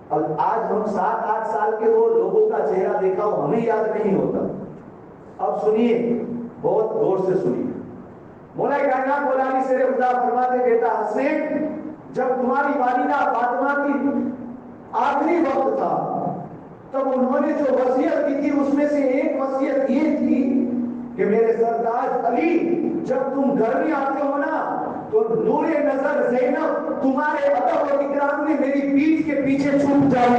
اب آج ہم 7-8 سال کے وہ لوگوں کا چہرہ دیکھا ہو ہمیں یاد نہیں ہوتا. اب سنیے بہت غور سے سنیے. مولا کائنات مولا علی شیر خدا فرماتے بیٹا حسین جب تمہاری والدہ فاطمہ کی آخری وقت تھا تب انہوں نے جو وصیت کی تھی اس میں سے ایک وصیت یہ تھی کہ میرے سردار علی جب تم گھر میں آتے ہو نا تو نور نظر زینب تمہارے ادب و اکرام میں میری پیٹھ کے پیچھے چھپ جائے.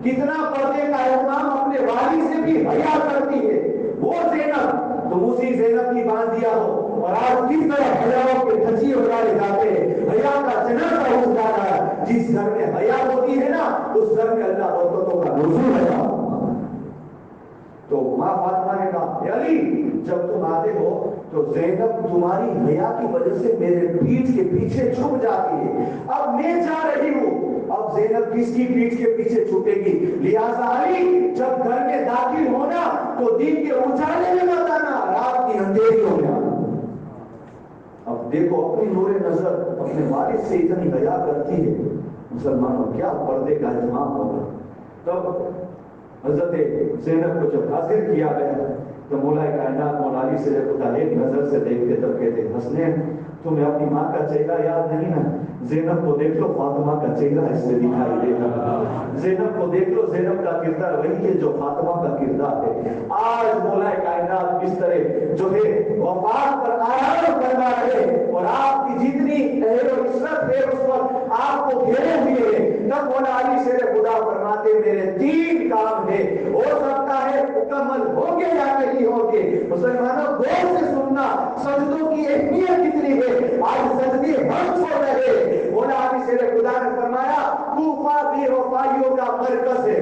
کتنا پردے کا اہتمام اپنے والد سے بھی حیا کرتی ہے وہ زینب. تم اسی زینب کی باندھ دیا ہو اور آج کس طرح حیاؤں کے دھچیے اڑائے جاتے ہیں. حیا کا جنازہ اس کا ہے جس گھر میں حیا ہوتی ہے نا اس گھر میں اللہ برکتوں کا نزول ہے. تو ماں فاطمہ نے کہا علی جب تم آتے ہو تو زینب تمہاری حیا کی وجہ سے میرے پیٹھ کے پیچھے چھپ جاتی ہے. اب میں جا رہی ہوں اب زینب کس کی پیٹھ کے پیچھے چھپے گی. لہذا علی جب گھر میں داخل ہونا تو دن کے اجالے میں مت آنا رات کی اندھیریوں میں آنا. اب دیکھو اپنی نور نظر اپنے والد سے اتنی حیا کرتی ہے مسلمانوں کیا پردے کا اہتمام ہوگا. تب حضرت زینب کو جب حاضر کیا گیا تو مولا کائنات مولا علی سے خدا ایک نظر سے دیکھتے تب کہتے حسنین تمہیں اپنی ماں کا چہرہ یاد نہیں نا. زینب کو دیکھ لو فاطمہ کا چہرہ اس سے دکھائی دے گا. زینب کو دیکھ لو زینب کا کردار وہی ہے جو فاطمہ کا کردار ہے. آج مولا کائنات کس طرح جو ہے وفات پر آرام کرنا ہے اور آپ کی جتنی اہل و عزت ہے اس وقت آپ کو گھیرے ہوئے ہیں. تب مولا علی شیر خدا فرماتے میرے 3 کام ہے ہو سکتا ہے مکمل ہو کے یا نہیں ہو کے. مسلمانوں غور سے سننا سجدوں کی اہمیت کتنی ہے. آج سجدے ہم چھوڑ رہے. مولا علی شیر خدا نے فرمایا کوفہ بے وفائیوں کا مرکز ہے.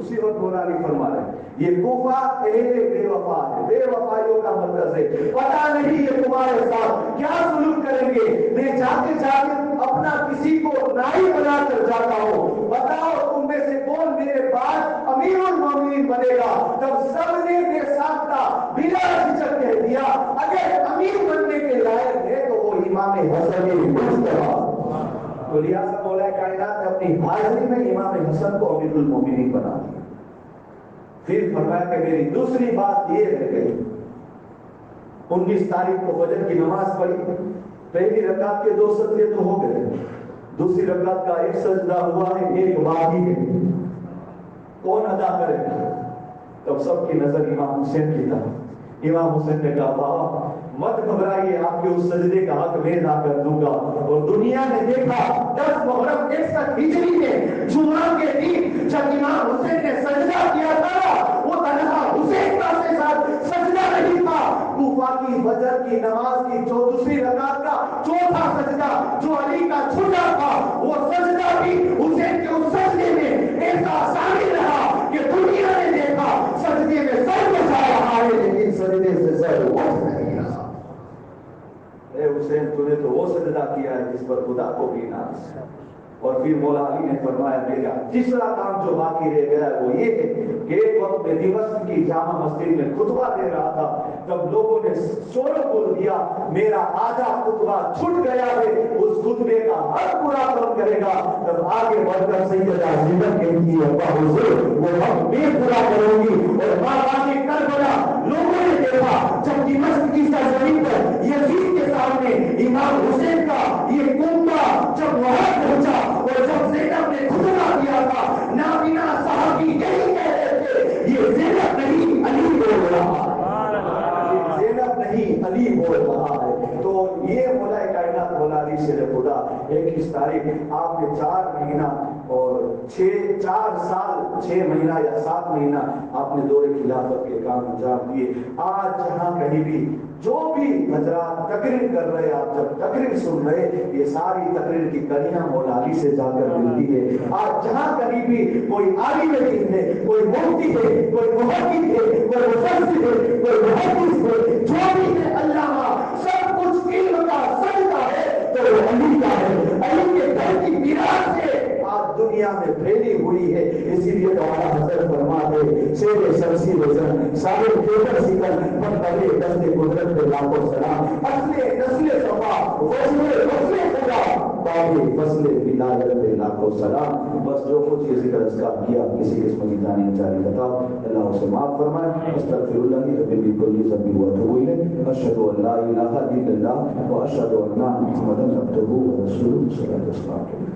اسی وقت مولا علی فرما رہے یہ کوفہ اہل بے وفا ہے بے وفائیوں کا مرکز ہے. پتہ نہیں یہ تمہارے ساتھ کیا سلوک کریں گے. میں جاتے جاتے اپنا کسی کو نائی بنا کر جاتا ہوں. بتاؤ تم میں سے کون میرے بعد امیر المومنین بنے گا. تب سب نے بے ساختہ بلا جھجک کہہ دیا اگر امیر بننے کے لائق ہے تو وہ امام حسن مجتبی. تو لہٰذا مولا کائنات نے اپنی حاضری میں امام حسن کو امیر المومنین بنا دیا. پھر فرمایا کہ میری دوسری بات یہ رہ گئی 19 تاریخ کو فجر کی نماز پڑھی. پہلی رکعت کے 2 سجدے تو ہو گئے. دوسری رکعت کا 1 سجدہ ہوا ہے ایک باقی ہے. کون ادا کرے گا. تب سب کی نظر امام حسین کی طرف. امام حسین نے کہا بابا مت گھبرائیے آپ کے اس سجدے کا حق میں ادا کر دوں گا. اور دنیا نے دیکھا 10 محرم 61 ہجری میں جمعہ کے دن جب امام حسین نے سجدہ کیا تھا وہ تنہا حسین کا ساتھ سجدہ نہیں تھا. کوفہ کی فجر کی نماز کی جو دوسری رکعت کا چوتھا سجدہ جو علی کا چھٹا تھا وہ سجدہ بھی حسین کے اس سجدے میں ایسا شامل رہا کہ دنیا نے دیکھا سجدے میں سر بچا رہا ہے لیکن سجدے سے سر اٹھ نہیں رہا. اے حسین تو نے تو وہ سجدہ کیا ہے جس پر خدا کو بھی ناز. اور پھر مولا علی نے فرمایا میرا تیسرا کام جو باقی رہ گیا وہ یہ ہے کہ ایک وقت میں دمشق کی جامع مسجد میں خطبہ دے رہا تھا. جب لوگوں نے شور بول دیا میرا آدھا خطبہ چھٹ گیا ہے اس خطبے کا ہر پورا کون کرے گا. جب آگے بڑھ کر سیدہ زینب کہتی ہے ابا حضور وہ حق میں پورا کروں گی. اور بابا نے کربلا لوگوں نے دیکھا جب دمشق کی سرزمین پر یزید کے سامنے امام حسین کا یہ کنبہ جب وہاں پہنچا اور جب زینب نے خطبہ دیا تھا نابینا صحابی یہی کہہ رہے تھے یہ زینب نہیں علی بول رہا. 21 تاریخ آپ نے 4 مہینہ اور 4 سال 6 مہینہ یا 7 مہینہ آپ نے دور خلافت کے کام انجام دیے. آج جہاں کہیں بھی جو بھی حضرات تقریر کر رہے، آپ جب تقریر سن رہے، یہ ساری تقریر کی کڑیاں مولا علی سے جا کر ملتی ہے. آج جہاں کہیں بھی کوئی عالم دین ہے، کوئی مفتی ہے، کوئی محدث ہے، کوئی مفسر ہے، کوئی محدث ہے، جو بھی ہے علامہ، سب کچھ علم کا سجدہ ہے تو وہ علی کا ہے. علی کے گھر کی میراث سے آج دنیا میں پھیلی ہوئی ہے. اسی لیے ہمارا حضرت فرماتے شیر شمسی وزن سارے پیپر سکل منتبے دست قدرت پہ لاکھوں سلام. اصل نسل صفا وصل خدا باقی فصل ولایت پہ لاکھوں سلام. بس جو کچھ یہ ذکر اس کا کیا کسی قسم کی جانی جاری بتا اللہ اسے معاف فرمائے. استغفر اللہ ربی بکل ذنب واتوب الیہ. اشہد ان لا الہ الا اللہ واشہد ان محمدا عبدہ ورسولہ. صلی اللہ علیہ وسلم.